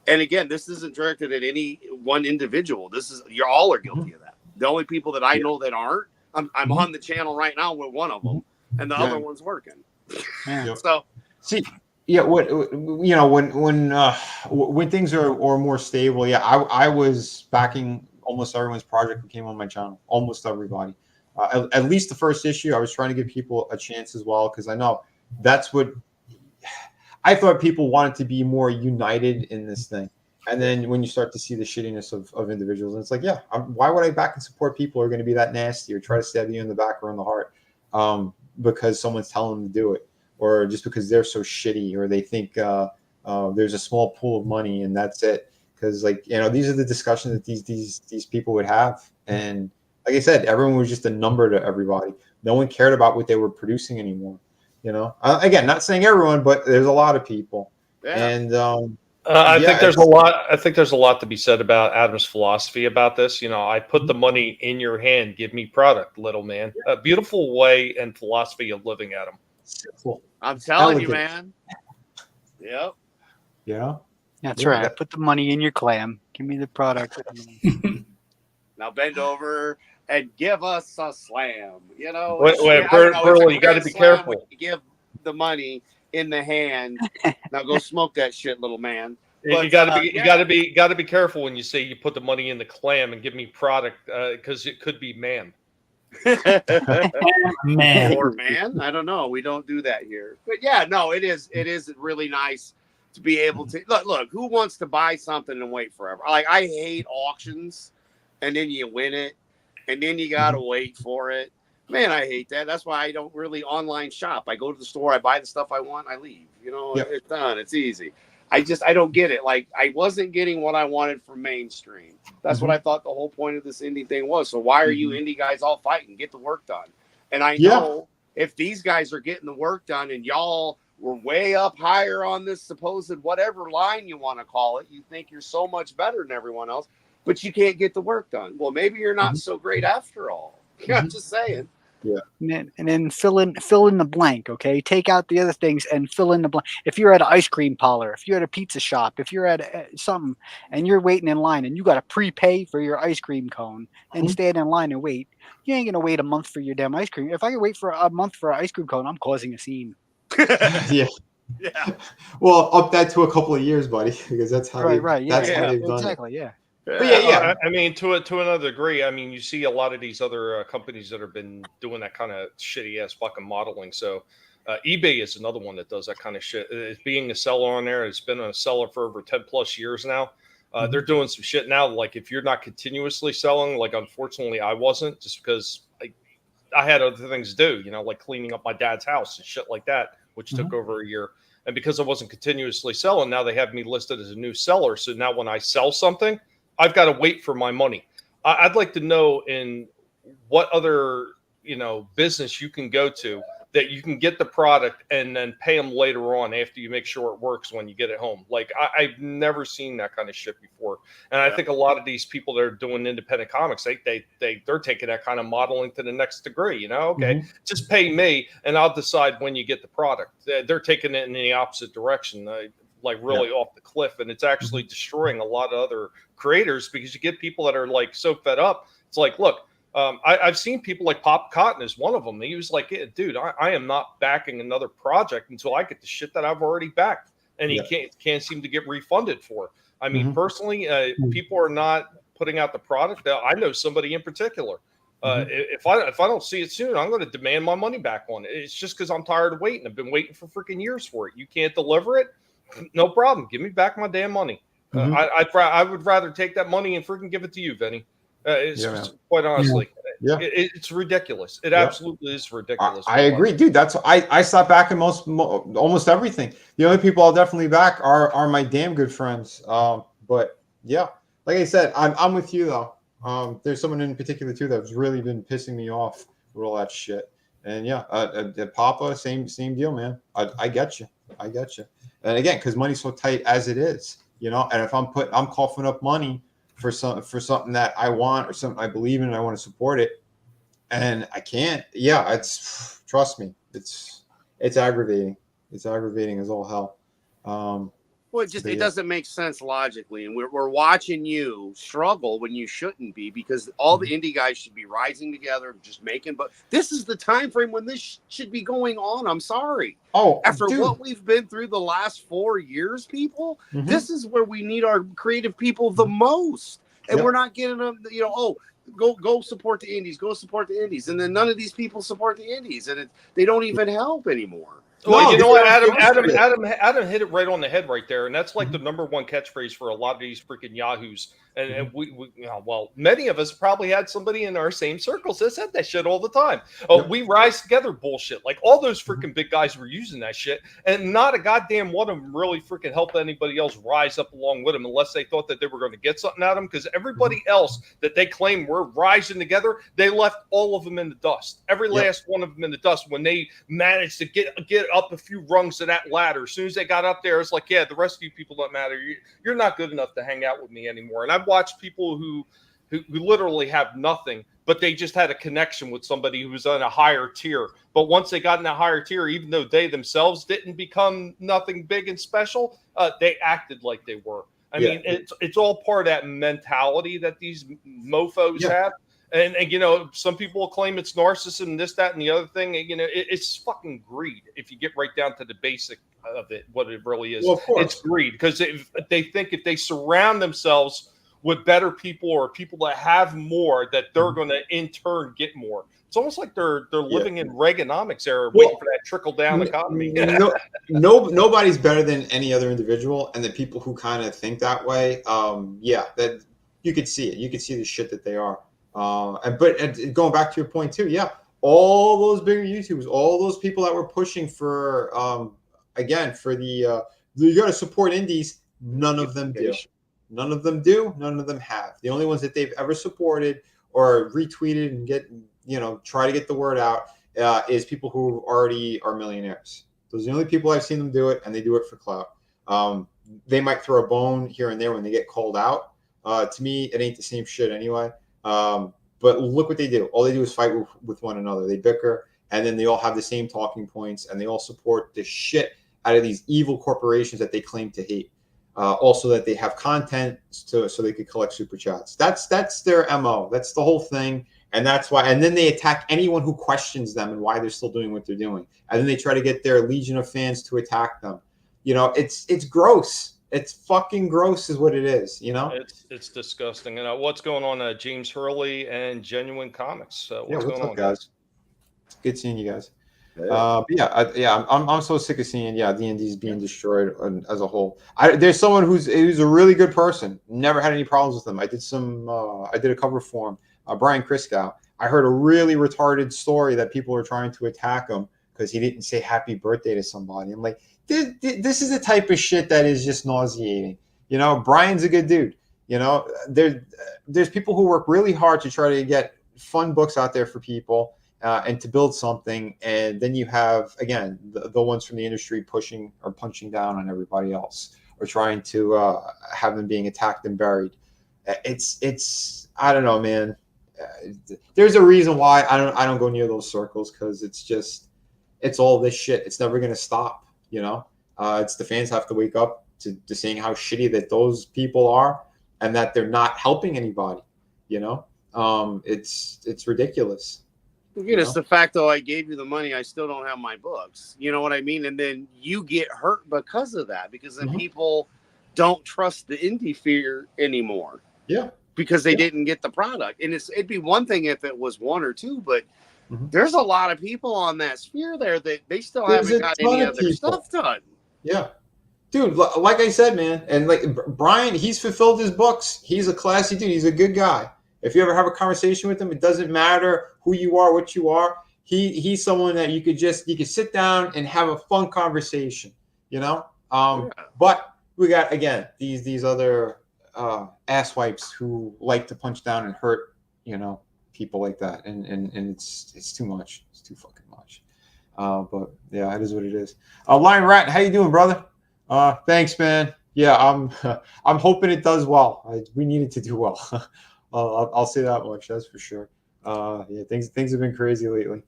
and again, this isn't directed at any one individual. You're all are guilty of that. The only people that I know that aren't, I'm on the channel right now with one of them, and the other one's working. So see, when things are more stable, I was backing almost everyone's project who came on my channel, almost everybody. At least the first issue, I was trying to give people a chance as well, because I know that's what I thought people wanted to be more united in this thing. And then when you start to see the shittiness of individuals, and it's like, why would I back and support people who are going to be that nasty or try to stab you in the back or in the heart because someone's telling them to do it, or just because they're so shitty, or they think there's a small pool of money and that's it. Because these are the discussions that these people would have. And like I said, everyone was just a number to everybody. No one cared about what they were producing anymore. Again, not saying everyone, but there's a lot of people. And I think there's a lot. I think there's a lot to be said about Adam's philosophy about this. I put the money in your hand. Give me product, little man. A beautiful way and philosophy of living, Adam. Simple. I'm telling you, man. Yep. Yeah. That's right. Put the money in your clam. Give me the product. Now bend over and give us a slam. Wait, Burl, you got to be careful. You give the money in the hand. Now go smoke that shit, little man. But, you got to be careful when you say you put the money in the clam and give me product, because it could be man. Or man, I don't know. We don't do that here. But it is really nice to be able to look. Who wants to buy something and wait forever? Like, I hate auctions, and then you win it, and then you gotta wait for it. Man, I hate that. That's why I don't really online shop. I go to the store, I buy the stuff I want, I leave. It's done. It's easy. I don't get it. Like, I wasn't getting what I wanted from mainstream. That's what I thought the whole point of this indie thing was. So why are you indie guys all fighting? Get the work done. And I know if these guys are getting the work done and y'all were way up higher on this supposed whatever line you want to call it, you think you're so much better than everyone else, but you can't get the work done. Well, maybe you're not so great after all. I'm just saying. Yeah. And then fill in the blank. Okay, take out the other things and fill in the blank. If you're at an ice cream parlor, if you're at a pizza shop, if you're at something and you're waiting in line and you got to prepay for your ice cream cone and stand in line and wait, you ain't gonna wait a month for your damn ice cream. If I can wait for a month for an ice cream cone, I'm causing a scene. Yeah. Well, up that to a couple of years, buddy, because that's how they've done exactly. it. Yeah. But I mean, to another degree, I mean, you see a lot of these other companies that have been doing that kind of shitty ass fucking modeling. So eBay is another one that does that kind of shit. It's being a seller on there. It's been a seller for over 10 plus years now. They're doing some shit now. Like, if you're not continuously selling, like, unfortunately I wasn't, just because I had other things to do, like cleaning up my dad's house and shit like that, which took over a year. And because I wasn't continuously selling, now they have me listed as a new seller. So now when I sell something, I've got to wait for my money. I'd like to know in what other, business you can go to that you can get the product and then pay them later on after you make sure it works when you get it home. Like I've never seen that kind of shit before. And I think a lot of these people that are doing independent comics, they're taking that kind of modeling to the next degree, okay, just pay me and I'll decide when you get the product. They're taking it in the opposite direction. Like really off the cliff, and it's actually destroying a lot of other creators because you get people that are like so fed up. It's like, look, I've seen people like Pop Cotton is one of them. He was like, dude, I am not backing another project until I get the shit that I've already backed, and he can't seem to get refunded for. I mean, personally, people are not putting out the product. I know somebody in particular. If I don't see it soon, I'm going to demand my money back on it. It's just because I'm tired of waiting. I've been waiting for freaking years for it. You can't deliver it. No problem. Give me back my damn money. I would rather take that money and freaking give it to you, Vinny. Quite honestly, it's ridiculous. It absolutely is ridiculous. I agree, dude. That's I stop backing almost everything. The only people I'll definitely back are my damn good friends. But yeah, like I said, I'm with you though. There's someone in particular too that's really been pissing me off with all that shit. And Papa, same deal, man. I get you. And again, because money's so tight as it is, and if I'm coughing up money for something that I want or something I believe in and I want to support it, and I can't. Yeah, trust me, it's aggravating. It's aggravating as all hell. Well, it doesn't make sense logically, and we're watching you struggle when you shouldn't be, because all the indie guys should be rising together, just making. But this is the time frame when this should be going on. I'm sorry. After what we've been through the last 4 years, people, this is where we need our creative people the most, and we're not getting them. Go support the indies, and then none of these people support the indies, and they don't even help anymore. Well, you know what, Adam hit it right on the head right there, and that's like the number one catchphrase for a lot of these freaking yahoos. And we many of us probably had somebody in our same circles that said that shit all the time. We rise together bullshit. Like all those freaking big guys were using that shit, and not a goddamn one of them really freaking helped anybody else rise up along with them, unless they thought that they were going to get something out of them. Because everybody else that they claim were rising together, they left all of them in the dust. Every last one of them in the dust when they managed to get up a few rungs of that ladder. As soon as they got up there, it's like, the rest of you people don't matter. You're not good enough to hang out with me anymore. And I've watched people who literally have nothing, but they just had a connection with somebody who was on a higher tier. But once they got in a higher tier, even though they themselves didn't become nothing big and special, they acted like they were. I mean, it's all part of that mentality that these mofos have. And some people will claim it's narcissism, this, that, and the other thing. It's fucking greed. If you get right down to the basic of it, what it really is, it's greed. Because they think if they surround themselves with better people or people that have more, that they're going to in turn get more. It's almost like they're living in Reaganomics era, waiting for that trickle down economy. Nobody's better than any other individual, and the people who kind of think that way, that you could see it. You could see the shit that they are. But going back to your point too, all those bigger YouTubers, all those people that were pushing for, you got to support indies. None of them do. None of them do. None of them have. The only ones that they've ever supported or retweeted and try to get the word out is people who already are millionaires. Those are the only people I've seen them do it, and they do it for clout. They might throw a bone here and there when they get called out. To me, it ain't the same shit anyway. But look what they do. All they do is fight with one another. They bicker, and then they all have the same talking points, and they all support the shit out of these evil corporations that they claim to hate. Also, that they have content so they could collect super chats. That's their MO. That's the whole thing, and that's why. And then they attack anyone who questions them and why they're still doing what they're doing. And then they try to get their legion of fans to attack them. It's gross. It's fucking gross is what it is, It's disgusting. And what's going on, James Hurley and Genuine Comics? What's going on, guys? It's good seeing you guys. I'm so sick of seeing D&D's being destroyed as a whole. There's someone who's a really good person. Never had any problems with them. I did a cover for him, Brian Kriskow. I heard a really retarded story that people were trying to attack him because he didn't say happy birthday to somebody. I'm like, this is the type of shit that is just nauseating. You know, Brian's a good dude. You know, there's people who work really hard to try to get fun books out there for people and to build something. And then you have, again, the ones from the industry pushing or punching down on everybody else or trying to have them being attacked and buried. It's I don't know, man. There's a reason why I don't go near those circles, because it's all this shit. It's never gonna stop. You know, it's the fans have to wake up to seeing how shitty that those people are, and that they're not helping anybody. You know, it's ridiculous. Again, it's the fact, though, I gave you the money, I still don't have my books. You know what I mean? And then you get hurt because of that, because then people don't trust the indie sphere anymore. Yeah. Because they didn't get the product. And it'd be one thing if it was one or two, but there's a lot of people on that sphere there that they still haven't got any of their stuff done. Yeah. Dude, like I said, man, and like Brian, he's fulfilled his books. He's a classy dude. He's a good guy. If you ever have a conversation with him, it doesn't matter who you are, what you are. He's someone that you could sit down and have a fun conversation, you know? But we got, again, these other asswipes who like to punch down and hurt, you know, people like that. And it's too much. It's too fucking much. But yeah, it is what it is. Lion Rat, how you doing, brother? Thanks, man. Yeah, I'm hoping it does well. We need it to do well. I'll say that much. That's for sure. Yeah, things have been crazy lately.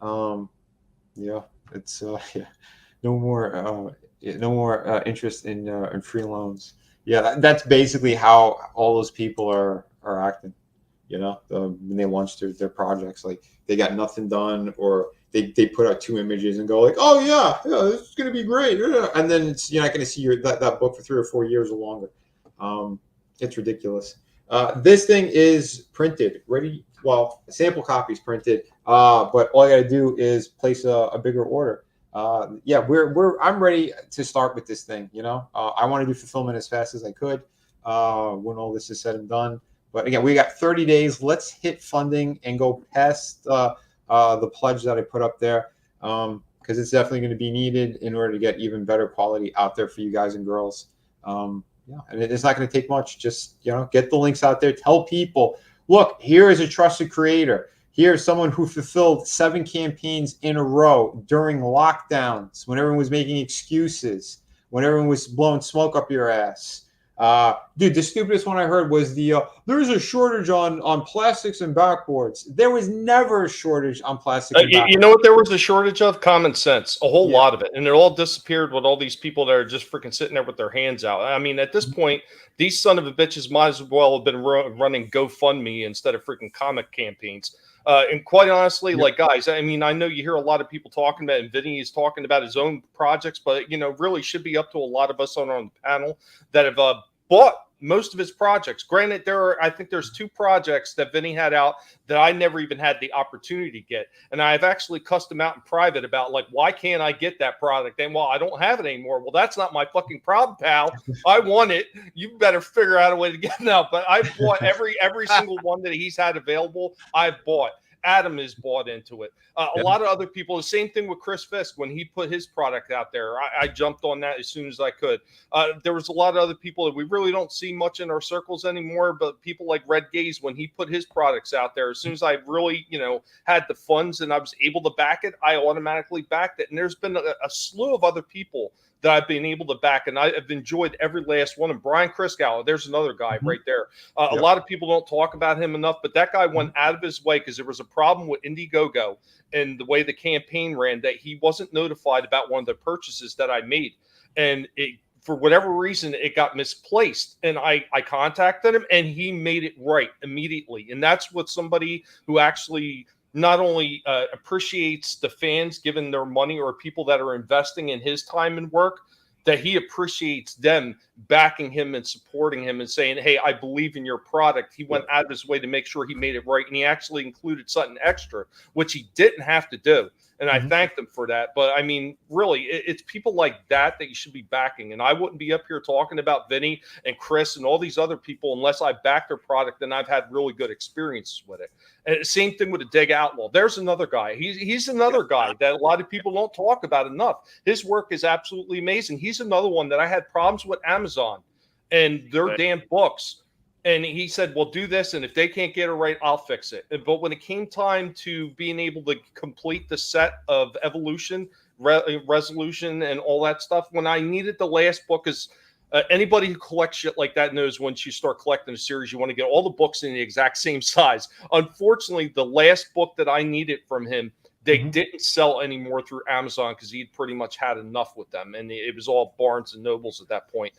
Yeah, it's no more interest in free loans. Yeah, that's basically how all those people are acting. You know, when they launch their projects, like they got nothing done, or they put out 2 images and go like, oh yeah, this is gonna be great, and then you're not gonna see that book for 3 or 4 years or longer. It's ridiculous. This thing is printed, ready. Well, a sample copy is printed, but all I got to do is place a bigger order. Yeah, I'm ready to start with this thing. You know, I want to do fulfillment as fast as I could when all this is said and done. But again, we got 30 days. Let's hit funding and go past the pledge that I put up there, because it's definitely going to be needed in order to get even better quality out there for you guys and girls. Yeah, and it's not going to take much. Just, you know, get the links out there. Tell people, look, here is a trusted creator. Here's someone who fulfilled 7 campaigns in a row during lockdowns, when everyone was making excuses, when everyone was blowing smoke up your ass. Dude, the stupidest one I heard was there's a shortage on plastics and backboards. There was never a shortage on plastic and backboards. You know what there was a shortage of? Common sense. A whole lot of it. And it all disappeared with all these people that are just freaking sitting there with their hands out. I mean, at this point, these son of a bitches might as well have been running GoFundMe instead of freaking comic campaigns. And quite honestly, like, guys, I mean, I know you hear a lot of people talking about, and Vinny is talking about his own projects, but, you know, really should be up to a lot of us on the panel that have bought most of his projects. Granted, I think there's 2 projects that Vinny had out that I never even had the opportunity to get. And I've actually cussed him out in private about, like, why can't I get that product? And, well, I don't have it anymore. Well, that's not my fucking problem, pal. I want it. You better figure out a way to get it out. But I've bought every single one that he's had available. I've bought. Adam is bought into it. A lot of other people, the same thing with Chris Fisk when he put his product out there. I jumped on that as soon as I could. There was a lot of other people that we really don't see much in our circles anymore, but people like Red Gaze, when he put his products out there, as soon as I really, you know, had the funds and I was able to back it, I automatically backed it. And there's been a slew of other people that I've been able to back, and I've enjoyed every last one. And Brian Kriskow, there's another guy right there. A lot of people don't talk about him enough, but that guy went out of his way because there was a problem with Indiegogo and the way the campaign ran, that he wasn't notified about one of the purchases that I made. And for whatever reason, it got misplaced. And I contacted him, and he made it right immediately. And that's what somebody who actually not only appreciates the fans giving their money, or people that are investing in his time and work, that he appreciates them backing him and supporting him and saying, hey, I believe in your product. He went out of his way to make sure he made it right. And he actually included something extra, which he didn't have to do. And I thanked him for that. But I mean, really, it's people like that you should be backing. And I wouldn't be up here talking about Vinny and Chris and all these other people unless I back their product and I've had really good experiences with it. And same thing with the Dig Outlaw. There's another guy. He's another guy that a lot of people don't talk about enough. His work is absolutely amazing. He's another one that I had problems with Amazon and their damn books. And he said, well, do this. And if they can't get it right, I'll fix it. But when it came time to being able to complete the set of Evolution, Resolution, and all that stuff, when I needed the last book, is anybody who collects shit like that knows once you start collecting a series, you want to get all the books in the exact same size. Unfortunately, the last book that I needed from him, they didn't sell anymore through Amazon because he'd pretty much had enough with them. And it was all Barnes and Nobles at that point.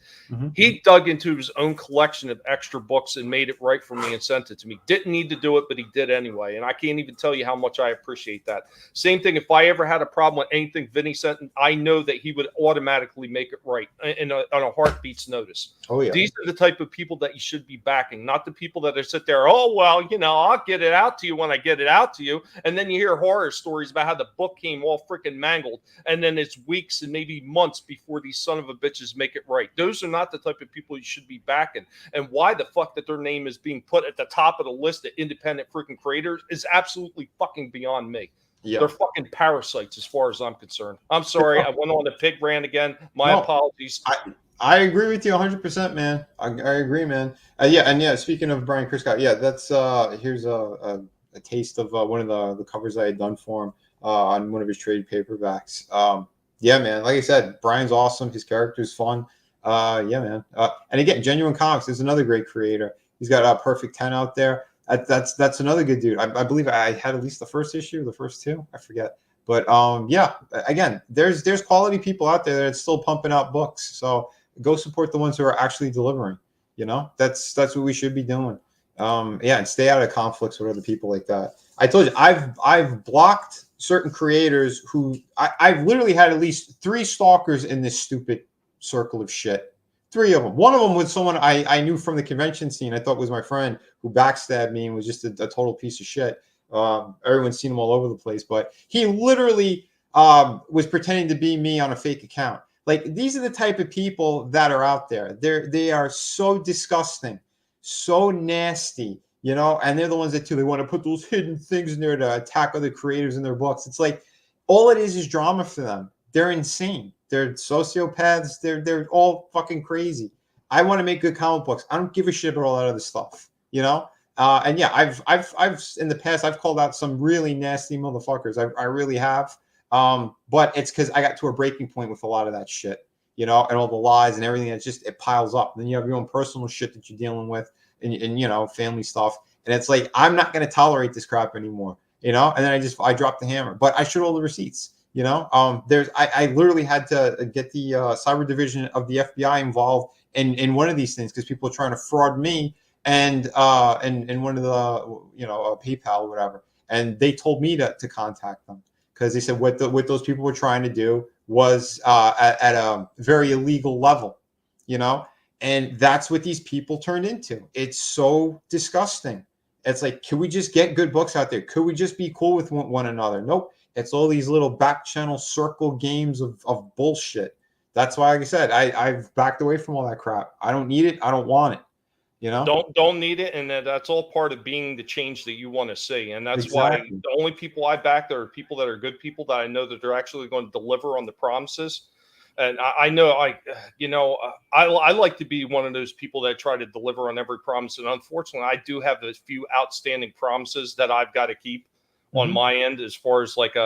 He dug into his own collection of extra books and made it right for me and sent it to me. Didn't need to do it, but he did anyway. And I can't even tell you how much I appreciate that. Same thing, if I ever had a problem with anything Vinny sent, I know that he would automatically make it right on a heartbeat's notice. Oh, yeah. These are the type of people that you should be backing, not the people that are sit there, oh, well, I'll get it out to you when I get it out to you. And then you hear horror stories about how the book came all freaking mangled, and then it's weeks and maybe months before these son of a bitches make it right. Those are not the type of people you should be backing. And why the fuck that their name is being put at the top of the list of independent freaking creators is absolutely fucking beyond me. Yeah. They're fucking parasites as far as I'm concerned. I'm sorry. I went on a pig rant again. My apologies. I agree with you 100%, man. I agree, man. Speaking of Brian Criscott, that's here's a taste of one of the covers I had done for him on one of his trade paperbacks. Man, like I said, Brian's awesome. His character's fun. Man. And again, Genuine Comics is another great creator. He's got Perfect 10 out there. That's another good dude. I believe I had at least the first issue, the first two. I forget. But again, there's quality people out there that's still pumping out books. So go support the ones who are actually delivering. That's what we should be doing. And stay out of conflicts with other people like that. I told you, I've blocked certain creators who I've literally had at least 3 stalkers in this stupid circle of shit. 3 of them. One of them was someone I knew from the convention scene. I thought was my friend who backstabbed me and was just a total piece of shit. Everyone's seen him all over the place, but he literally was pretending to be me on a fake account. Like, these are the type of people that are out there. They are so disgusting, so nasty, and they're the ones that they want to put those hidden things in there to attack other creators in their books. It's like all it is drama for them. They're insane. They're sociopaths. They're all fucking crazy. I want to make good comic books. I don't give a shit about all that other stuff, I've in the past I've called out some really nasty motherfuckers. I really have. But it's because I got to a breaking point with a lot of that shit, and all the lies and everything. It piles up. And then you have your own personal shit that you're dealing with, and family stuff. And it's like, I'm not going to tolerate this crap anymore, And then I dropped the hammer. But I showed all the receipts, I literally had to get the cyber division of the FBI involved in one of these things because people are trying to fraud me and one of the PayPal or whatever. And they told me to contact them. Because they said what those people were trying to do was at a very illegal level, and that's what these people turned into. It's so disgusting. It's like, can we just get good books out there? Could we just be cool with one another? Nope. It's all these little back channel circle games of bullshit. That's why, like I said, I've backed away from all that crap. I don't need it. I don't want it. Don't need it, and that's all part of being the change that you want to see. And that's why the only people I back there are people that are good people that I know that they're actually going to deliver on the promises. And I know I like to be one of those people that try to deliver on every promise. And unfortunately, I do have a few outstanding promises that I've got to keep on my end, as far as like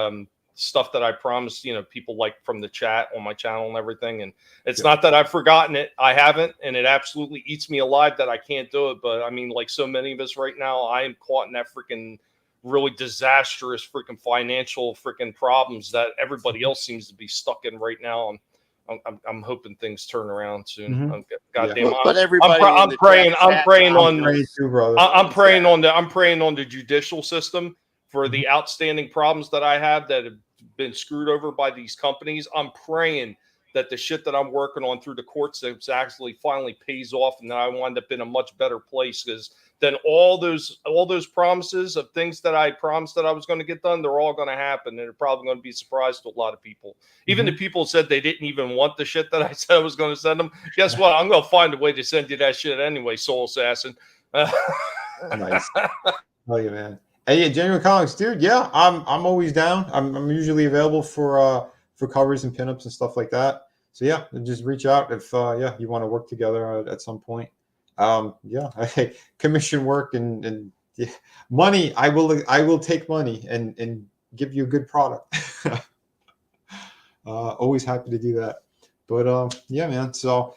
stuff that I promised, people like from the chat on my channel and everything. And it's not that I've forgotten it. I haven't. And it absolutely eats me alive that I can't do it. But I mean, like so many of us right now, I am caught in that freaking really disastrous freaking financial freaking problems that everybody else seems to be stuck in right now. I'm hoping things turn around soon. Goddamn, but everybody, I'm praying on the judicial system for the outstanding problems that I have that have been screwed over by these companies. I'm praying that the shit that I'm working on through the court system actually finally pays off, and then I wind up in a much better place, because then all those promises of things that I promised that I was going to get done, they're all going to happen, and they're probably going to be a surprise to a lot of people. Even the people said they didn't even want the shit that I said I was going to send them. Guess what? I'm going to find a way to send you that shit anyway, Soul Assassin. Nice. Oh yeah, man. Hey, yeah, Genuine Comics, dude. Yeah, I'm always down. I'm usually available for covers and pinups and stuff like that. So yeah, just reach out if yeah, you want to work together at some point. Yeah, commission work and yeah, money. I will take money and give you a good product. Always happy to do that. But yeah, man. So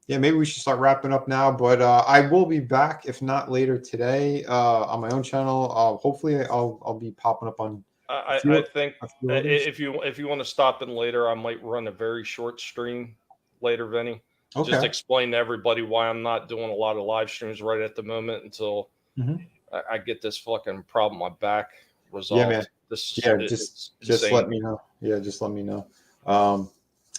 yeah, maybe we should start wrapping up now. But I will be back, if not later today, on my own channel. Hopefully, I'll be popping up on. I think if you want to stop in later, I might run a very short stream later, Vinny. Okay. Just explain to everybody why I'm not doing a lot of live streams right at the moment until I get this fucking problem my back resolved. Yeah, man. Yeah, just let me know. Yeah, just let me know.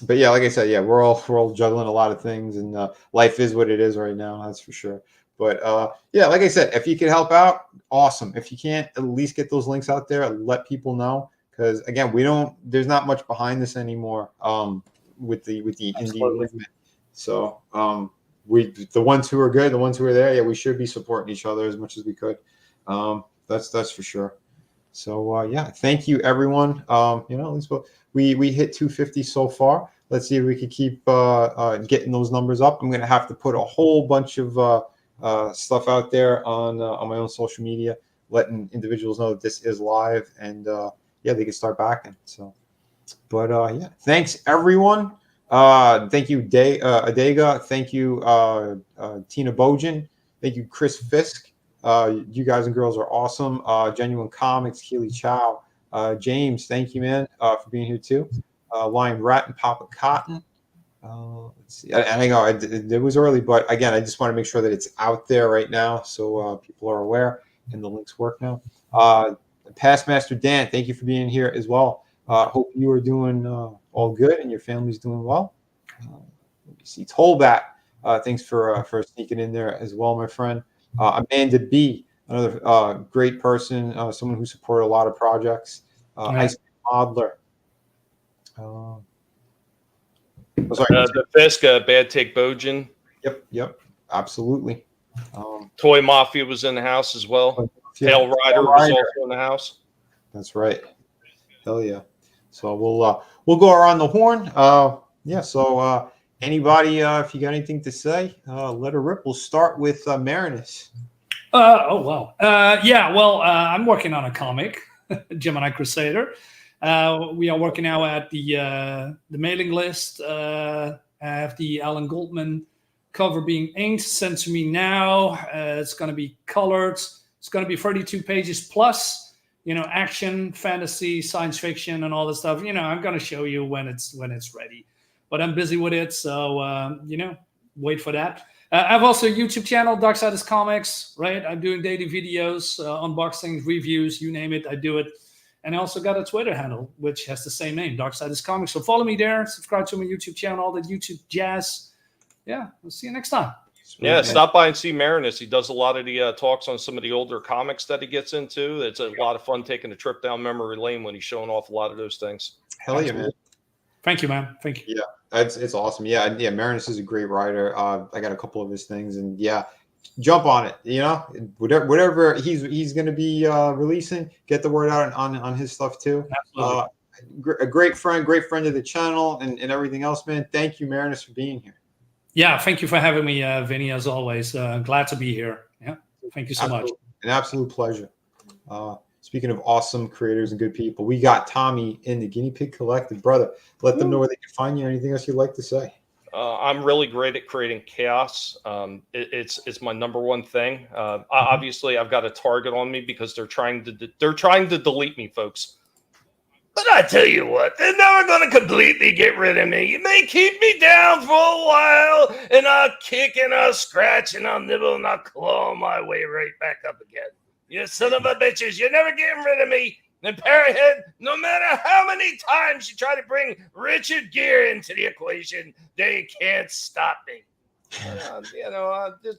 But yeah, like I said, yeah, we're all juggling a lot of things, and life is what it is right now. That's for sure. But yeah, like I said, if you could help out, awesome. If you can't, at least get those links out there. Let people know, because again, there's not much behind this anymore. With the indie movement. So the ones who are good, the ones who are there, yeah, we should be supporting each other as much as we could. That's for sure. So yeah, thank you everyone. You know, at least we hit 250 so far. Let's see if we can keep getting those numbers up. I'm gonna have to put a whole bunch of stuff out there on my own social media, letting individuals know that this is live, and yeah, they can start backing. So, but yeah, thanks everyone. Thank you, Adega. Thank you, Tina Bojan. Thank you, Chris Fisk. You guys and girls are awesome. Genuine Comics, Keely Chow. James, thank you, man, for being here too. Lion Rat and Papa Cotton. Let's see. I know it was early, but again, I just want to make sure that it's out there right now, so people are aware and the links work now. Past Master Dan, thank you for being here as well. Hope you are doing all good and your family's doing well. Let me see. Tollbat, thanks for sneaking in there as well, my friend. Amanda B, another great person, someone who supported a lot of projects. Ice Modeler. The Fisk, Bad Take Bojan. Yep, absolutely. Toy Mafia was in the house as well. Tail Rider was also in the house. That's right. Hell yeah. So we'll go around the horn. Yeah. So anybody, if you got anything to say, let her rip. We'll start with Marinus. Oh wow. Yeah. Well, I'm working on a comic, Gemini Crusader. We are working now at the mailing list. I have the Alan Goldman cover being inked, sent to me now. It's going to be colored. It's going to be 32 pages plus. You know, action, fantasy, science fiction, and all this stuff. You know, I'm going to show you when it's ready. But I'm busy with it, so you know, wait for that. I have also a YouTube channel, Darksiders Comics. Right, I'm doing daily videos, unboxings, reviews, you name it, I do it. And I also got a Twitter handle which has the same name, Darksiders Comics. So follow me there, subscribe to my YouTube channel, all the YouTube jazz. Yeah, we'll see you next time. Yeah, stop by and see Marinus. He does a lot of the talks on some of the older comics that he gets into. It's a lot of fun taking a trip down memory lane when he's showing off a lot of those things. Hell yeah, man. Thank you, man. Thank you. Yeah, it's awesome. Yeah, Marinus is a great writer. I got a couple of his things, and yeah, jump on it. You know, whatever he's going to be releasing, get the word out on his stuff too. Absolutely. A great friend of the channel, and everything else, man. Thank you, Marinus, for being here. Yeah, thank you for having me, Vinny, as always. Glad to be here. Yeah, thank you so much. An absolute pleasure. Speaking of awesome creators and good people, we got Tommy in the Guinea Pig Collective. Brother, let them know where they can find you. Anything else you'd like to say? I'm really great at creating chaos. It's my number one thing. Obviously, I've got a target on me because they're trying to delete me, folks. But I tell you what, they're never going to completely get rid of me. You may keep me down for a while, and I'll kick and I'll scratch and I'll nibble and I'll claw my way right back up again. You son of a bitches, you're never getting rid of me. And Parrothead, no matter how many times you try to bring Richard Gere into the equation, they can't stop me.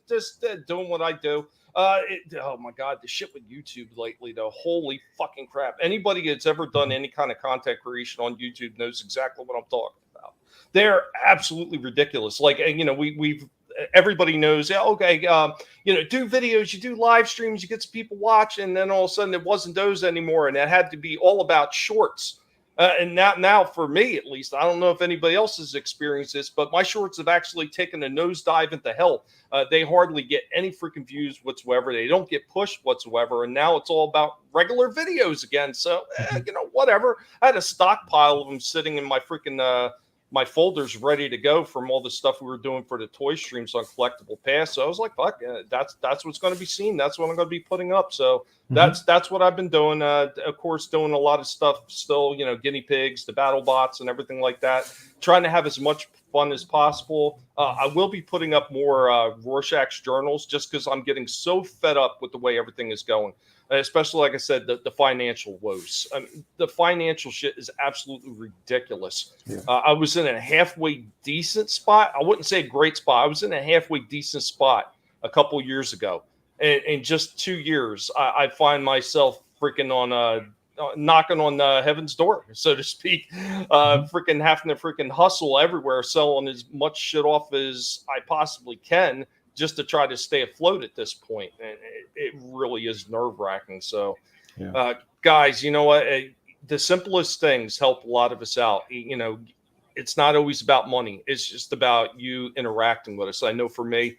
Just doing what I do. Oh my God, the shit with YouTube lately, though. Holy fucking crap. Anybody that's ever done any kind of content creation on YouTube knows exactly what I'm talking about. They're absolutely ridiculous. Like, we've everybody knows, yeah, okay, do videos, you do live streams, you get some people watching, and then all of a sudden it wasn't those anymore, and it had to be all about shorts. And now, for me at least, I don't know if anybody else has experienced this, but my shorts have actually taken a nosedive into hell. They hardly get any freaking views whatsoever. They don't get pushed whatsoever. And now it's all about regular videos again. So, whatever. I had a stockpile of them sitting in my freaking my folders ready to go from all the stuff we were doing for the toy streams on Collectible Pass. So I was like, fuck, that's what's going to be seen. That's what I'm going to be putting up. So that's what I've been doing. Of course, doing a lot of stuff still, guinea pigs, the battle bots and everything like that, trying to have as much fun as possible. I will be putting up more Rorschach's journals just because I'm getting so fed up with the way everything is going. Especially, like I said, the financial woes. The financial shit is absolutely ridiculous. Yeah. I was in a halfway decent spot. I wouldn't say a great spot. I was in a halfway decent spot a couple years ago. And in just 2 years, I find myself freaking on knocking on heaven's door, so to speak. Freaking having to freaking hustle everywhere, selling as much shit off as I possibly can, just to try to stay afloat at this point. And it really is nerve-wracking. So, guys, you know what? The simplest things help a lot of us out. It's not always about money. It's just about you interacting with us. I know for me,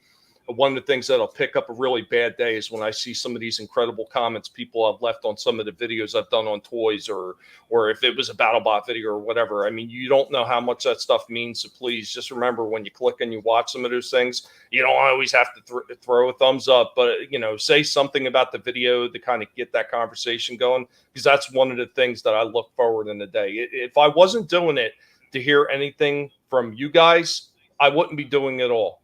one of the things that'll pick up a really bad day is when I see some of these incredible comments people have left on some of the videos I've done on toys, or if it was a BattleBot video or whatever. I mean, you don't know how much that stuff means. So please just remember, when you click and you watch some of those things, you don't always have to throw a thumbs up, but say something about the video to kind of get that conversation going, because that's one of the things that I look forward in the day. If I wasn't doing it to hear anything from you guys, I wouldn't be doing it all.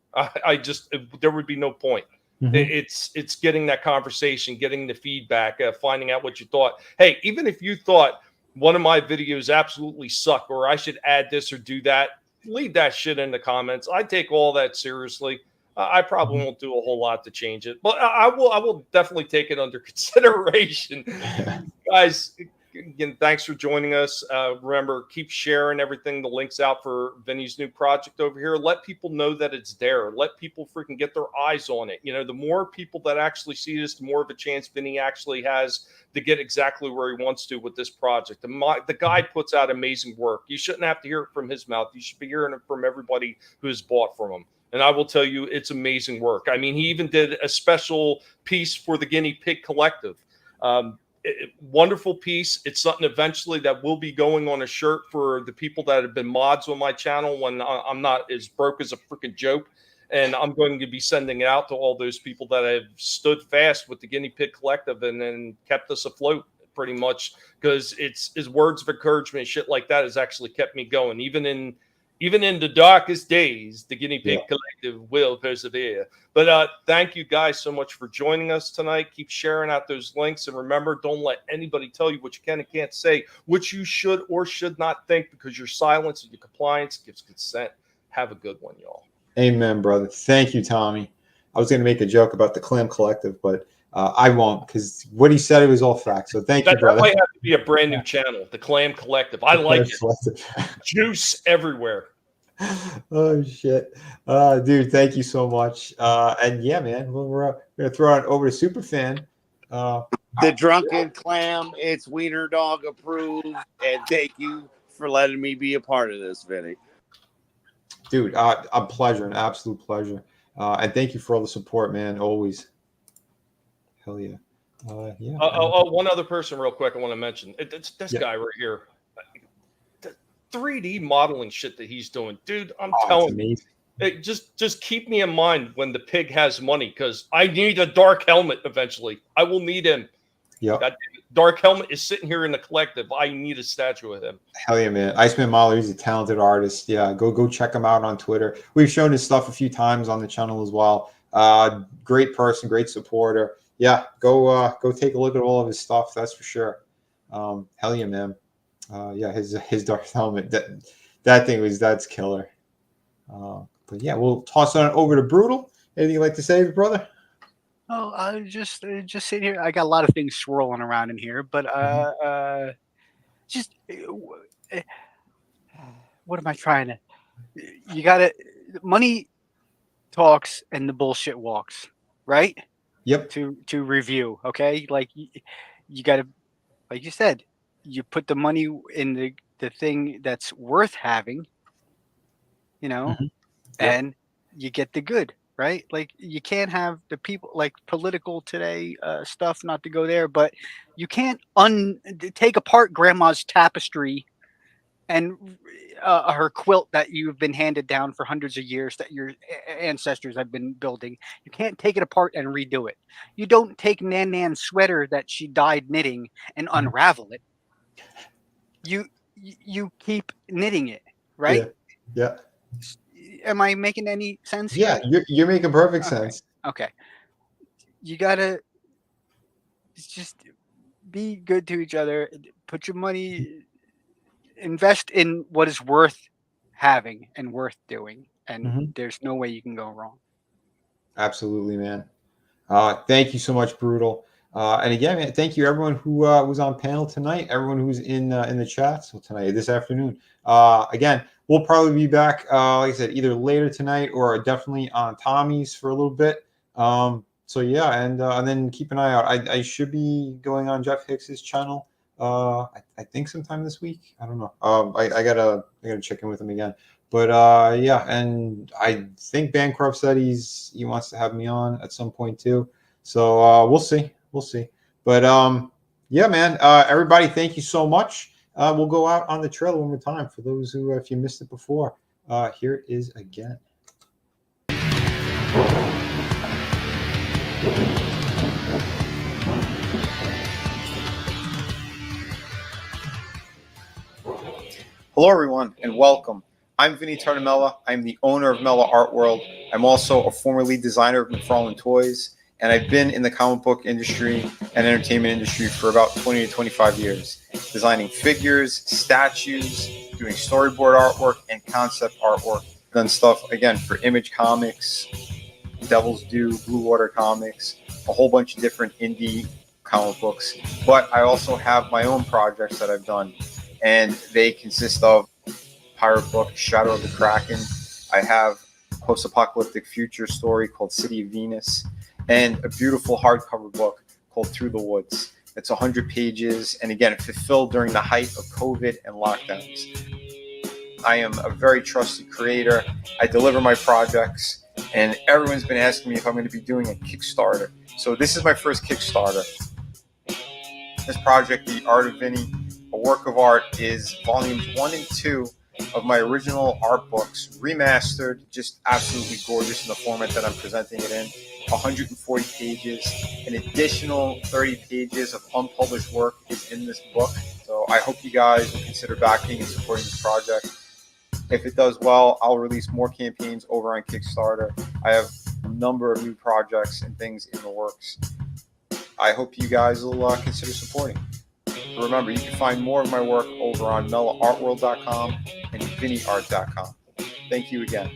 There would be no point. It's getting that conversation, getting the feedback, finding out what you thought. Hey, even if you thought one of my videos absolutely suck, or I should add this or do that, leave that shit in the comments. I take all that seriously. I probably won't do a whole lot to change it, but I will definitely take it under consideration. Guys, again, thanks for joining us. Remember, keep sharing everything, the links out for Vinny's new project over here. Let people know that it's there. Let people freaking get their eyes on it. The more people that actually see this, the more of a chance Vinny actually has to get exactly where he wants to with this project. The guy puts out amazing work. You shouldn't have to hear it from his mouth. You should be hearing it from everybody who has bought from him. And I will tell you, it's amazing work. I mean, he even did a special piece for the Guinea Pig Collective. Wonderful piece. It's something eventually that will be going on a shirt for the people that have been mods on my channel when I'm not as broke as a freaking joke. And I'm going to be sending it out to all those people that have stood fast with the Guinea Pig Collective and then kept us afloat, pretty much, because it's his words of encouragement, shit like that, has actually kept me going. Even in the darkest days, the Guinea Pig Collective will persevere. But thank you guys so much for joining us tonight. Keep sharing out those links. And remember, don't let anybody tell you what you can and can't say, what you should or should not think, because your silence and your compliance gives consent. Have a good one, y'all. Amen, brother. Thank you, Tommy. I was going to make a joke about the Clam Collective, but I won't, because what he said, it was all facts. So thank you, brother. That might have to be a brand new channel, the Clam Collective. I like it. Juice everywhere. Oh shit, dude! Thank you so much. And yeah, man, we're gonna throw it over to Superfan. The Drunken Clam, it's Wiener Dog approved, and thank you for letting me be a part of this, Vinny. Dude, a pleasure, an absolute pleasure. And thank you for all the support, man. Always. Hell yeah. Yeah. One other person, real quick, I want to mention. It's this guy right here. 3D modeling shit that he's doing, dude. I'm telling you, just keep me in mind when the pig has money, because I need a Dark Helmet eventually. I will need him. Yeah, Dark Helmet is sitting here in the collective. I need a statue of him. Hell yeah, man! Iceman Mahler, he's a talented artist. Yeah, go check him out on Twitter. We've shown his stuff a few times on the channel as well. Great person, great supporter. Yeah, go take a look at all of his stuff. That's for sure. Hell yeah, man. Yeah, his Darth helmet. That's killer. But yeah, we'll toss on over to Brutal. Anything you'd like to say, brother? Oh, I just sitting here. I got a lot of things swirling around in here, but just what am I trying to? You gotta money talks and the bullshit walks, right? Yep. To review, okay? Like you gotta, like you said, you put the money in the thing that's worth having, you know, Mhm. Yep. and you get the good, right? Like you can't have the people like political today stuff, not to go there, but you can't take apart grandma's tapestry and her quilt that you've been handed down for hundreds of years that your ancestors have been building. You can't take it apart and redo it. You don't take Nan Nan's sweater that she died knitting and unravel it. You keep knitting it, right? Yeah. Yeah. Am I making any sense Yeah. here? You're making perfect Okay. sense. Okay. You gotta just be good to each other. Put your money, invest in what is worth having and worth doing, and Mhm. there's no way you can go wrong. Absolutely, man. Thank you so much, Brutal. And again, man, thank you everyone who was on panel tonight, everyone who's in the chat so tonight, this afternoon. Again, we'll probably be back, like I said, either later tonight or definitely on Tommy's for a little bit. So yeah, and then keep an eye out. I should be going on Jeff Hicks's channel. I think sometime this week. I don't know. I gotta check in with him again. But yeah, and I think Bancroft said he wants to have me on at some point too. So we'll see. We'll see. But yeah, man, everybody, thank you so much. We'll go out on the trailer one more time for those who, if you missed it before, here it is again. Hello, everyone, and welcome. I'm Vinny Tartamella. I'm the owner of Mella Art World. I'm also a former lead designer of McFarlane Toys, and I've been in the comic book industry and entertainment industry for about 20 to 25 years, designing figures, statues, doing storyboard artwork, and concept artwork. Done stuff, again, for Image Comics, Devil's Due, Blue Water Comics, a whole bunch of different indie comic books. But I also have my own projects that I've done, and they consist of pirate book Shadow of the Kraken. I have a post-apocalyptic future story called City of Venus, and a beautiful hardcover book called Through the Woods. It's 100 pages, and again, fulfilled during the height of COVID and lockdowns. I am a very trusted creator. I deliver my projects, and everyone's been asking me if I'm going to be doing a Kickstarter. So this is my first Kickstarter. This project, The Art of Vinny, a work of art, is volumes 1 and 2 of my original art books, remastered, just absolutely gorgeous in the format that I'm presenting it in. 140 pages. An additional 30 pages of unpublished work is in this book. So I hope you guys will consider backing and supporting this project. If it does well, I'll release more campaigns over on Kickstarter. I have a number of new projects and things in the works. I hope you guys will consider supporting. Remember, you can find more of my work over on mellaartworld.com and vinnyart.com. Thank you again.